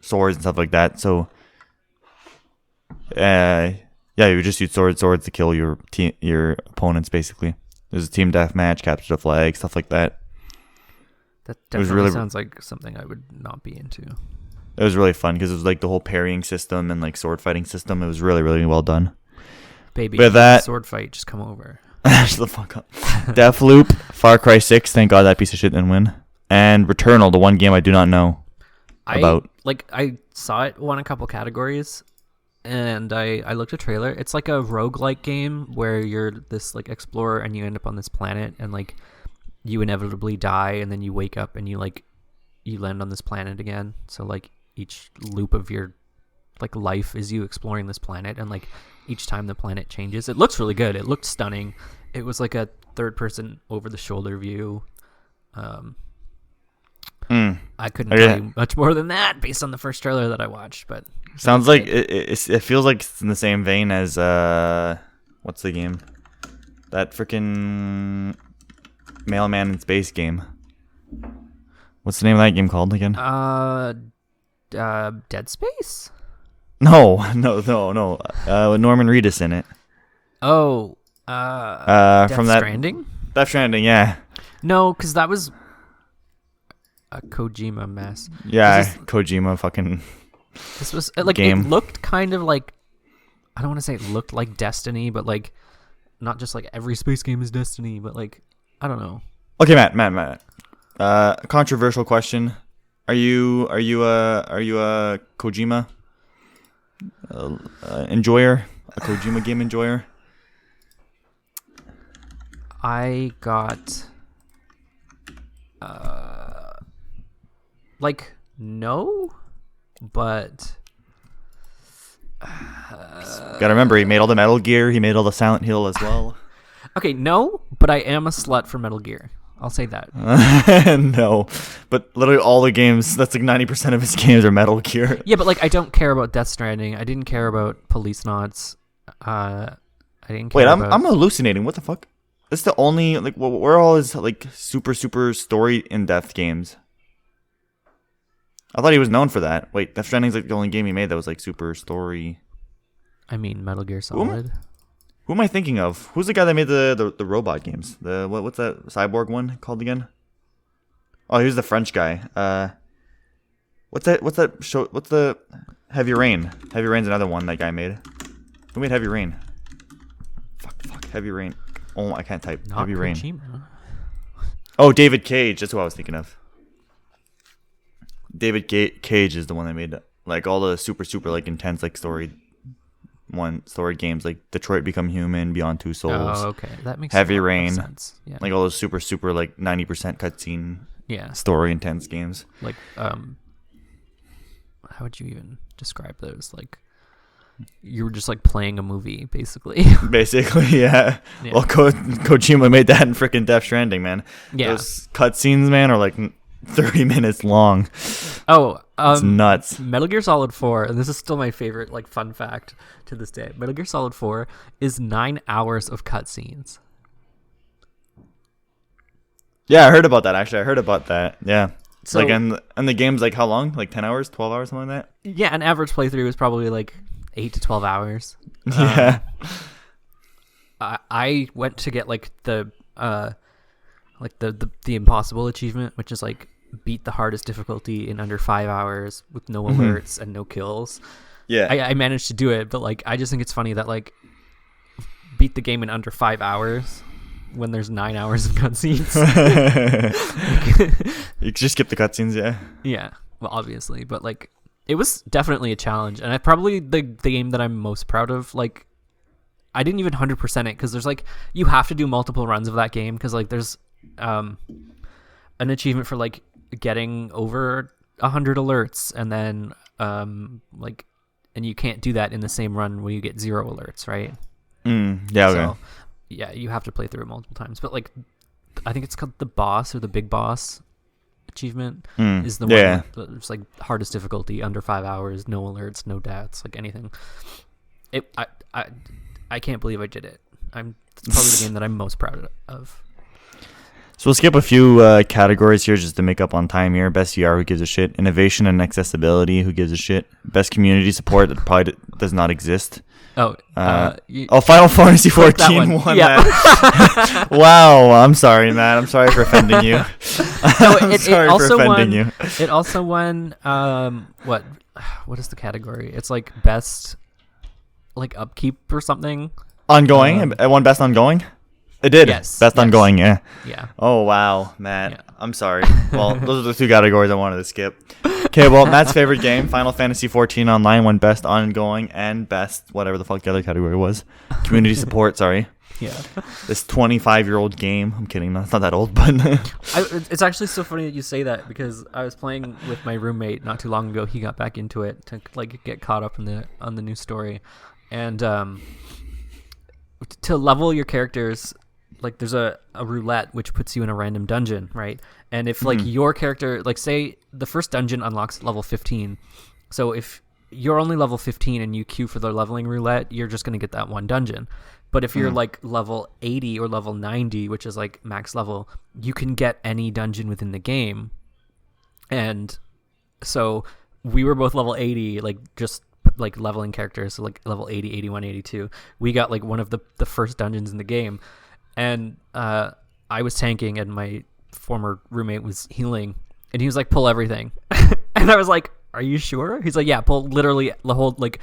swords and stuff like that. So yeah, you just use swords to kill your opponents. Basically, there's a team deathmatch, capture the flag, stuff like that. That definitely sounds like something I would not be into. It was really fun because it was like the whole parrying system and like sword fighting system. It was really, really well done. Baby, with that sword fight, just come over. Shut the fuck up. Deathloop, Far Cry 6. Thank God that piece of shit didn't win. And Returnal, the one game I do not know about. I saw it won a couple categories, and I looked at a trailer. It's like a roguelike game where you're this like explorer and you end up on this planet and like you inevitably die and then you wake up and you land on this planet again. So like each loop of your like life is you exploring this planet, and like each time the planet changes. It looks really good. It looked stunning. It was like a third person over the shoulder view. I couldn't tell you much more than that based on the first trailer that I watched, but sounds like it feels like it's in the same vein as what's the game? That freaking Mailman in Space game. What's the name of that game called again? Dead Space? No. With Norman Reedus in it. Oh, Death from that Stranding? Death Stranding, yeah. No, because that was a Kojima mess. Yeah, Kojima fucking. This was like game. It looked kind of like, I don't want to say it looked like Destiny, but like not just like every space game is Destiny, but like I don't know. Okay, Matt. Controversial question. Are you a Kojima enjoyer? A Kojima game enjoyer? I got like no, but gotta remember he made all the Metal Gear, he made all the Silent Hill as well. Okay, no, but I am a slut for Metal Gear. I'll say that. No, but literally all the games, that's like 90% of his games are Metal Gear. Yeah, but like I don't care about Death Stranding. I didn't care about Police Knots. I didn't care. Wait, I'm hallucinating. What the fuck? That's the only like where all his like super story in-depth games. I thought he was known for that. Wait, Death Stranding's like the only game he made that was like super story. I mean, Metal Gear Solid. Who am I thinking of? Who's the guy that made the robot games? What's that cyborg one called again? Oh, he was the French guy. What's that show? What's the Heavy Rain? Heavy Rain's another one that guy made. Who made Heavy Rain? Fuck, Heavy Rain. Oh, I can't type. Not Heavy Rain. Kojima. Oh, David Cage. That's who I was thinking of. David Cage is the one that made like all the super like intense like story games like Detroit Become Human, Beyond Two Souls. Oh, okay, that makes Heavy Rain. Sense. Yeah. Like all those super like 90% cutscene. Yeah. Story intense games. Like how would you even describe those? Like you were just like playing a movie, basically. Basically, yeah. Well, Kojima made that in freaking Death Stranding, man. Yeah. Those cutscenes, man, are like 30 minutes long. Oh, it's nuts. Metal Gear Solid 4, and this is still my favorite like fun fact to this day. Metal Gear Solid 4 is 9 hours of cutscenes. Yeah, I heard about that actually. I heard about that. Yeah. So, like and the game's like how long? Like 10 hours, 12 hours, something like that? Yeah, an average playthrough is probably like 8 to 12 hours. Yeah. I went to get like the impossible achievement, which is like beat the hardest difficulty in under 5 hours with no alerts and no kills. Yeah. I managed to do it, but like I just think it's funny that like beat the game in under 5 hours when there's 9 hours of cutscenes. You just skip the cutscenes, yeah. Yeah, well, obviously, but like it was definitely a challenge, and I probably the game that I'm most proud of. Like, I didn't even 100% it because there's like you have to do multiple runs of that game because like there's an achievement for like getting over 100 alerts, and then like, and you can't do that in the same run when you get 0 alerts, right? Yeah. Okay. So, yeah, you have to play through it multiple times. But like, I think it's called the boss or the big boss achievement is the one that's like hardest difficulty under 5 hours, no alerts, no deaths, like anything. I can't believe I did it. It's probably the game that I'm most proud of. So we'll skip a few categories here just to make up on time here. Best VR, who gives a shit? Innovation and accessibility, who gives a shit? Best community support, that probably does not exist. Oh, Final Fantasy 14 won that. Wow, I'm sorry, Matt. I'm sorry for offending you. No, it also won. What is the category? It's like best, like upkeep or something. Ongoing. It won best ongoing. It did. Yes. Best ongoing. Yeah. Yeah. Oh wow, Matt. Yeah. I'm sorry. Well, those are the 2 categories I wanted to skip. Okay, well, Matt's favorite game, Final Fantasy 14 Online, won best ongoing and best whatever the fuck the other category was. Community support. Sorry. Yeah. This 25-year-old game. I'm kidding. It's not that old, but it's actually so funny that you say that because I was playing with my roommate not too long ago. He got back into it to like get caught up on the new story, and to level your characters. Like there's a roulette which puts you in a random dungeon, right? And if like your character, like say the first dungeon unlocks level 15, so if you're only level 15 and you queue for the leveling roulette, you're just gonna get that one dungeon. But if you're like level 80 or level 90, which is like max level, you can get any dungeon within the game. And so we were both level 80, like just like leveling characters, so like level 80, 81, 82. We got like one of the first dungeons in the game. And I was tanking, and my former roommate was healing, and he was like, "Pull everything," and I was like, "Are you sure?" He's like, "Yeah, pull literally the whole like,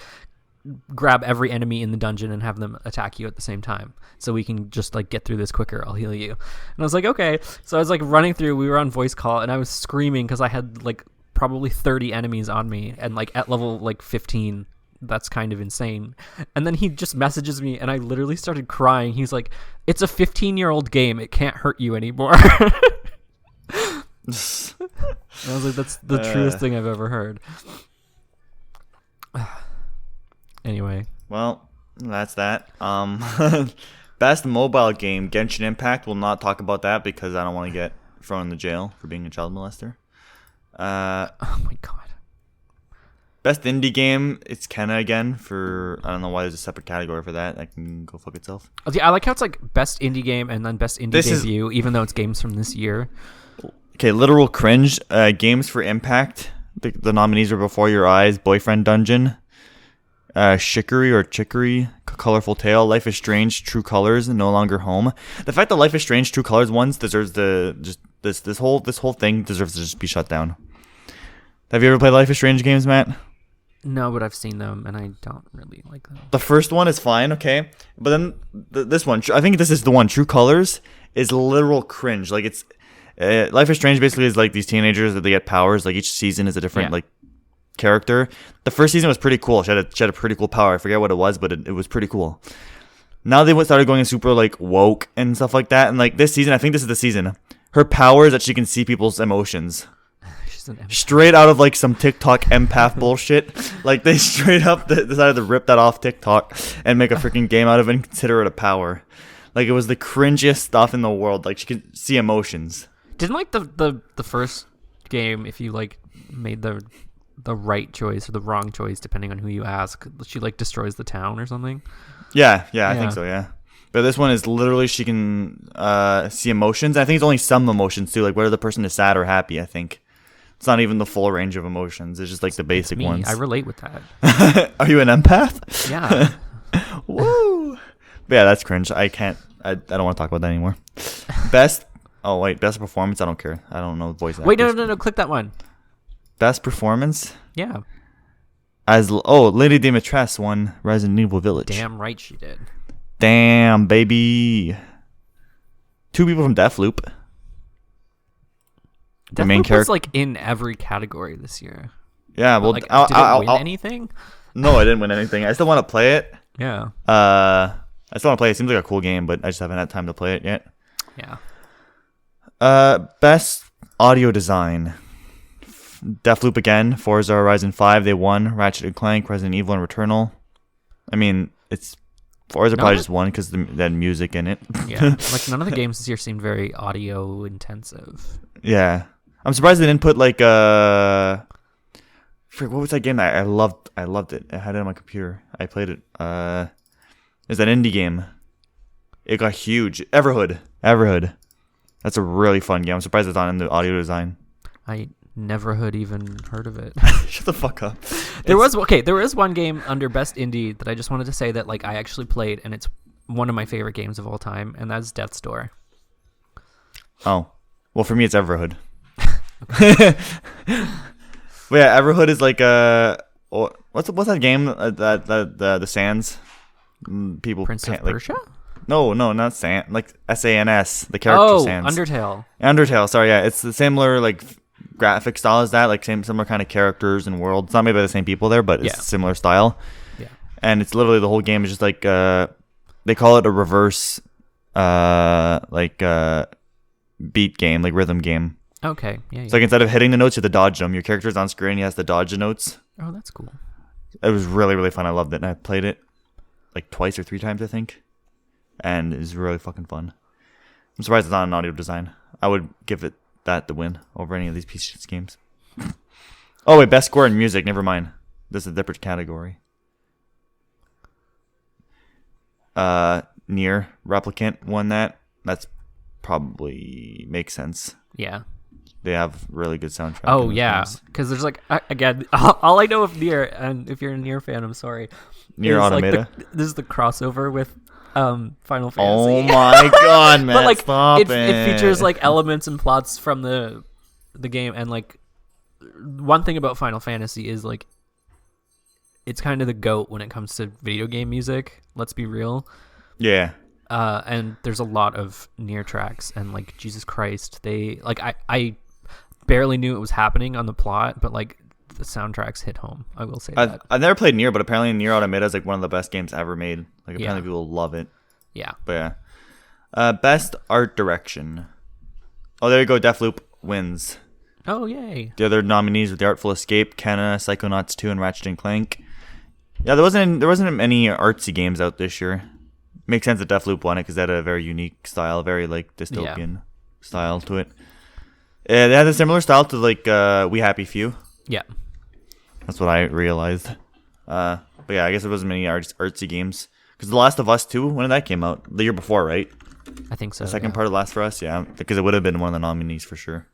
grab every enemy in the dungeon and have them attack you at the same time, so we can just like get through this quicker. I'll heal you." And I was like, "Okay." So I was like running through. We were on voice call, and I was screaming because I had like probably 30 enemies on me, and like at level like 15. That's kind of insane. And then he just messages me, and I literally started crying. He's like, "It's a 15-year-old game. It can't hurt you anymore." I was like, that's the truest thing I've ever heard. Anyway. Well, that's that. Best mobile game, Genshin Impact. We'll not talk about that because I don't want to get thrown in the jail for being a child molester. Oh my god. Best indie game, it's Kenna again for, I don't know why there's a separate category for that. That can go fuck itself. I like how it's like best indie game and then best indie debut, even though it's games from this year. Okay, literal cringe. Games for Impact. The nominees are Before Your Eyes, Boyfriend Dungeon, Chicory, Colorful Tale, Life is Strange, True Colors, No Longer Home. The fact that Life is Strange, True Colors ones deserves this whole thing deserves to just be shut down. Have you ever played Life is Strange games, Matt? No, but I've seen them, and I don't really like them. The first one is fine, okay? But then this one, I think this is the one, True Colors, is literal cringe. Like, it's... Life is Strange basically is like these teenagers that they get powers. Like, each season is a different, like, character. The first season was pretty cool. She had a pretty cool power. I forget what it was, but it was pretty cool. Now they started going super, like, woke and stuff like that. And, like, this season, I think this is the season. Her power is that she can see people's emotions. Straight out of like some TikTok empath bullshit. Like they straight up decided to rip that off TikTok and make a freaking game out of it and consider it a power. Like it was the cringiest stuff in the world. Like she could see emotions. Didn't like the first game, if you like made the right choice or the wrong choice, depending on who you ask, she like destroys the town or something. Yeah, I think so. Yeah, but this one is literally she can see emotions. I think it's only some emotions too, like whether the person is sad or happy. I think it's not even the full range of emotions. It's just like the basic ones. I relate with that. Are you an empath? Yeah. Woo! But yeah, that's cringe. I don't want to talk about that anymore. Best performance. I don't care. I don't know voice actors. Wait, no. Click that one. Best performance. Yeah. Lady Dimitrescu won Resident Evil Village. Damn right she did. Damn, baby. 2 people from Deathloop. The main character was like in every category this year. Yeah, well, like, did it win anything? No, I didn't win anything. I still want to play it. Yeah. I still want to play it. It seems like a cool game, but I just haven't had time to play it yet. Yeah. Best audio design. Deathloop again, Forza Horizon 5, they won. Ratchet & Clank, Resident Evil, and Returnal. I mean, it's Forza probably just won because they had music in it. Yeah, like none of the games this year seemed very audio intensive. Yeah, I'm surprised they didn't put like what was that game that I loved? I loved it. I had it on my computer. I played it. It's an indie game. It got huge. Everhood. That's a really fun game. I'm surprised it's not in the audio design. I never had even heard of it. Shut the fuck up. There was one game under Best Indie that I just wanted to say that like I actually played, and it's one of my favorite games of all time, and that's Death's Door. Oh, well, for me it's Everhood. But yeah, Everhood is like what's that game that the Sands people Prince of Persia? No, not Sans, like SANS, the character Sans. Undertale. Sorry, yeah, it's the similar like graphic style as that, like similar kind of characters and world. It's not made by the same people there, but it's similar style. Yeah, and it's literally the whole game is just like they call it a reverse beat game, like rhythm game. Okay, yeah. So like instead of hitting the notes, you have to dodge them. Your character's on screen, he has to dodge the notes. Oh, that's cool. It was really, really fun. I loved it, and I played it like 2 or 3 times, I think, and it was really fucking fun. I'm surprised it's not an audio design. I would give it that the win over any of these piece of shit games. Oh wait, best score in music. Never mind. This is a different category. Nier Replicant won that. That's probably makes sense. Yeah. They have really good soundtrack. Oh yeah, because there's like again, all I know of Nier, and if you're a Nier fan, I'm sorry. Nier Automata. This is the crossover with Final Fantasy. Oh my god, man! But like, stop it. It features like elements and plots from the game, and like one thing about Final Fantasy is like it's kind of the GOAT when it comes to video game music. Let's be real. Yeah. And there's a lot of Nier tracks, and like Jesus Christ, they like I barely knew it was happening on the plot, but like the soundtracks hit home. I will say that. I've never played Nier, but apparently Nier Automata is like one of the best games ever made. Like apparently people love it. Yeah. But yeah. Best art direction. Oh, there you go. Deathloop wins. Oh, yay. The other nominees were The Artful Escape, Kenna, Psychonauts 2, and Ratchet & Clank. Yeah, there wasn't many artsy games out this year. Makes sense that Deathloop won it because they had a very unique style, very like dystopian style to it. They had a similar style to like We Happy Few. Yeah, that's what I realized. But yeah, I guess there wasn't many artsy games because The Last of Us 2, when did that came out? The year before, right? I think so. The second part of Last of Us, yeah, because it would have been one of the nominees for sure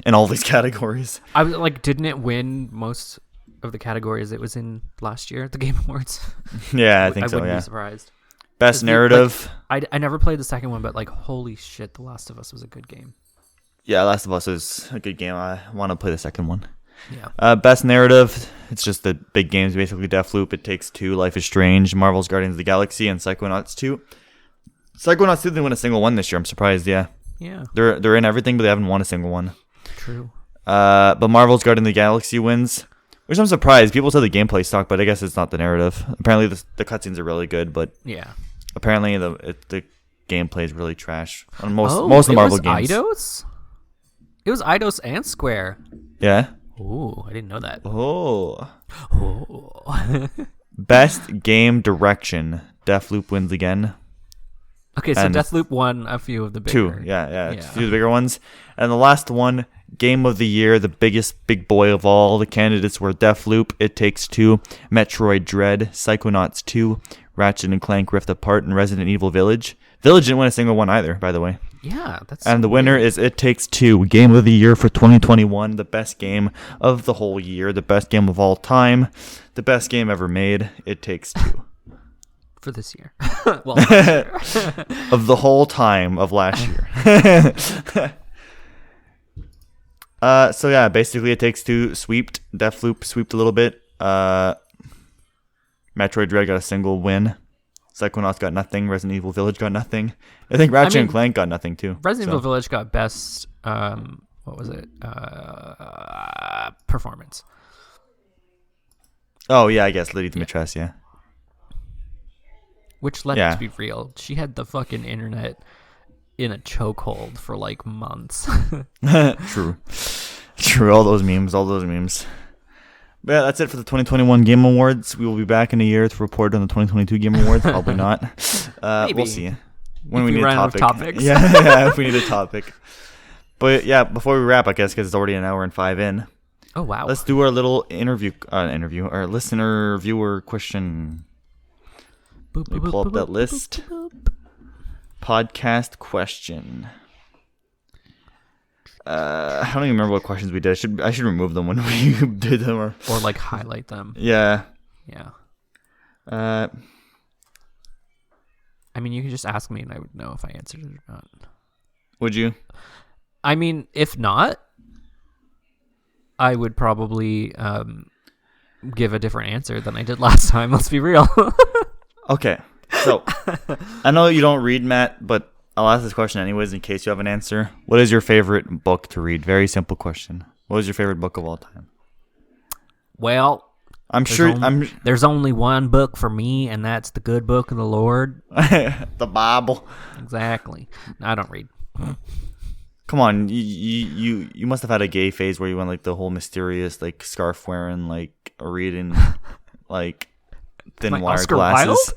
in all these categories. I was like, didn't it win most of the categories it was in last year at the Game Awards? Yeah, I think so. I wouldn't be surprised. Best narrative. Like, I never played the second one, but like, holy shit, The Last of Us was a good game. Yeah, Last of Us is a good game. I want to play the second one. Yeah. Best narrative. It's just the big games, basically. Deathloop, It Takes Two, Life is Strange, Marvel's Guardians of the Galaxy, and Psychonauts 2. Psychonauts 2 didn't win a single one this year. I'm surprised. Yeah. Yeah. They're in everything, but they haven't won a single one. True. But Marvel's Guardians of the Galaxy wins, which I'm surprised. People said the gameplay sucked, but I guess it's not the narrative. Apparently, the cutscenes are really good, but yeah. Apparently, the gameplay is really trash on most of the Marvel games. Eidos? It was Eidos and Square. Yeah. Oh, I didn't know that. Oh. Best game direction. Deathloop wins again. Okay, so And Deathloop won a few of the bigger. 2, yeah. A few of the bigger ones. And the last one, Game of the Year, the biggest big boy of all the candidates were Deathloop, It Takes Two, Metroid Dread, Psychonauts 2, Ratchet and Clank Rift Apart, and Resident Evil Village. Village didn't win a single one either, by the way. Yeah, that's. And the winner is It Takes Two, Game of the Year for 2021, the best game of the whole year, the best game of all time, the best game ever made. It Takes Two. For this year. Well, last year. Of the whole time of last year. So yeah, basically It Takes Two sweeped. Deathloop sweeped a little bit. Metroid Dread got a single win. Psychonauts got nothing. Resident Evil Village got nothing. I think Ratchet and Clank got nothing too. Resident Evil Village got best. What was it? Performance. Oh yeah, I guess Lady Dimitrescu. Yeah. Which, let's be real, she had the fucking internet in a chokehold for like months. True. All those memes. But yeah, that's it for the 2021 Game Awards. We will be back in a year to report on the 2022 Game Awards. Probably not. We'll see. When we need a topic. Topics. Yeah, if we need a topic. But yeah, before we wrap, I guess, because it's already an hour and 5 in. Oh, wow. Let's do our little our listener viewer question. Let me pull up that list. Podcast question. I don't even remember what questions we did. I should remove them when we did them, or like highlight them. Yeah. I mean, you could just ask me, and I would know if I answered it or not. Would you? I mean, if not, I would probably give a different answer than I did last time. Let's be real. Okay, so I know you don't read, Matt, but I'll ask this question anyways in case you have an answer. What is your favorite book to read? Very simple question. What is your favorite book of all time? Well, there's only one book for me, and that's the good book of the Lord. The Bible. Exactly. No, I don't read. Come on, you must have had a gay phase where you went like the whole mysterious like scarf wearing, like reading like thin wired glasses.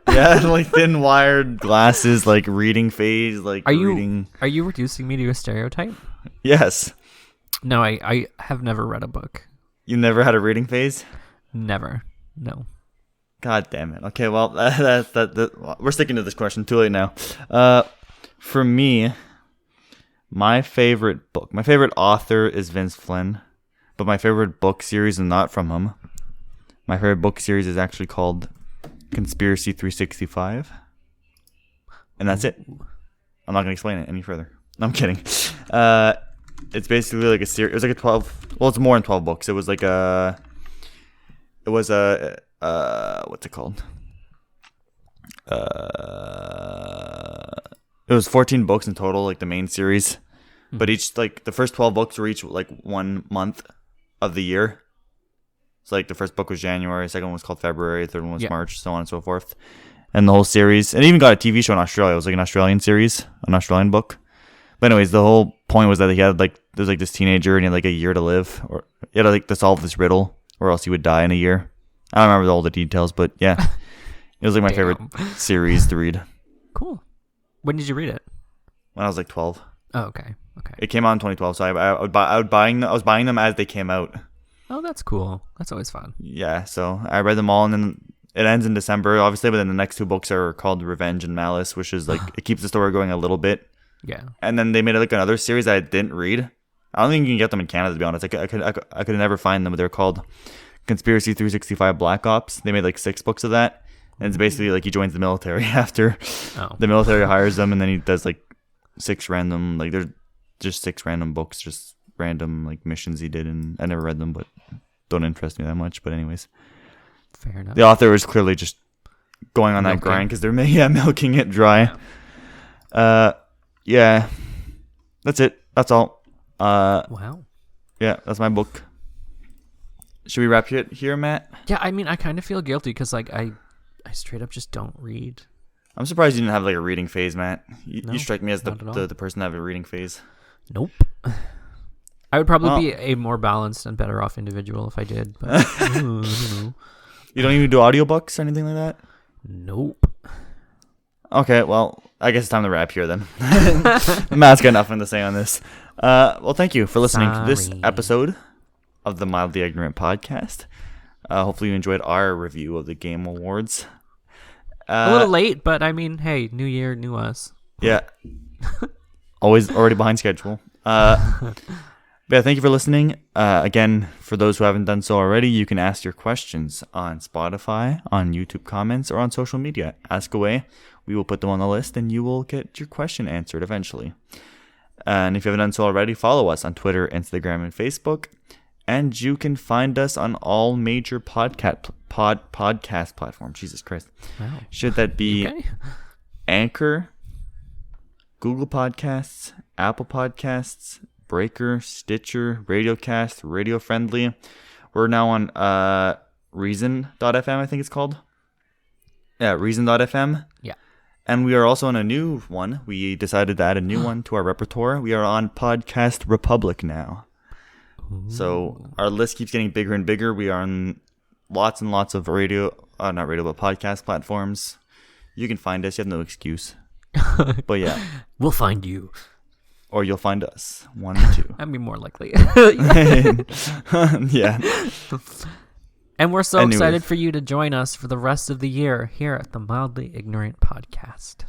Yeah, like thin wired glasses, like reading phase, like Are reading. Are you reducing me to a stereotype? Yes. No, I have never read a book. You never had a reading phase? Never. No. God damn it. Okay, well, we're sticking to this question. Too late now. For me, my favorite author is Vince Flynn, but my favorite book series is not from him. My favorite book series is actually called Conspiracy 365, and that's it. I'm not gonna explain it any further. No, I'm kidding. It's basically like a series. It was like a 12. Well, it's more than 12 books. It was like a. It was a. What's it called? It was 14 books in total, like the main series, but each like the first 12 books were each like 1 month of the year. So like the first book was January, the second one was called February, the third one was March, so on and so forth. And the whole series, and it even got a TV show in Australia. It was like an Australian series, an Australian book. But anyways, the whole point was that he had like there's like this teenager and he had like a year to live, or he had to like to solve this riddle, or else he would die in a year. I don't remember all the details, but yeah, it was like my favorite series to read. Cool. When did you read it? When I was like 12. Oh, okay. It came out in 2012, so I was buying them as they came out. Oh, that's cool. That's always fun. Yeah, so I read them all, and then it ends in December, obviously, but then the next 2 books are called Revenge and Malice, which is like, it keeps the story going a little bit. Yeah. And then they made like another series that I didn't read. I don't think you can get them in Canada, to be honest. I could never find them. They're called Conspiracy 365 Black Ops. They made like 6 books of that. And it's basically like he joins the military after the military hires him, and then he does like 6 random, like there's just 6 random books, just random like missions he did, and I never read them, but don't interest me that much. But anyways, fair enough. The author was clearly just going on that grind because they're milking it dry. Yeah, that's it. That's all. Wow. Yeah, that's my book. Should we wrap it here, Matt? Yeah, I mean, I kind of feel guilty because like I straight up just don't read. I'm surprised you didn't have like a reading phase, Matt. You strike me as the person that have a reading phase. Nope. I would probably be a more balanced and better off individual if I did. But I don't know. You don't even do audiobooks or anything like that? Nope. Okay, well, I guess it's time to wrap here then. Matt's got nothing to say on this. Well, thank you for listening to this episode of the Mildly Ignorant podcast. Hopefully you enjoyed our review of the Game Awards. A little late, but I mean, hey, new year, new us. Yeah. Always already behind schedule. Yeah, thank you for listening. Again, for those who haven't done so already, you can ask your questions on Spotify, on YouTube comments, or on social media. Ask away. We will put them on the list, and you will get your question answered eventually. And if you haven't done so already, follow us on Twitter, Instagram, and Facebook. And you can find us on all major podcast platforms. Jesus Christ. Wow. Should that be okay? Anchor, Google Podcasts, Apple Podcasts, Breaker, Stitcher, Radiocast, Radio Friendly. We're now on Reason.fm, I think it's called. Yeah, Reason.fm. Yeah. And we are also on a new one. We decided to add a new one to our repertoire. We are on Podcast Republic now. Ooh. So our list keeps getting bigger and bigger. We are on lots and lots of podcast platforms. You can find us. You have no excuse. But yeah. We'll find you. Or you'll find us. 1 or 2. That'd be more likely. Yeah. And we're so excited for you to join us for the rest of the year here at the Mildly Ignorant podcast.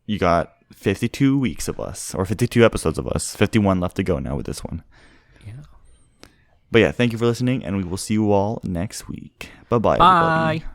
You got 52 weeks of us, or 52 episodes of us. 51 left to go now with this one. Yeah. But yeah, thank you for listening, and we will see you all next week. Bye-bye, Bye. everybody.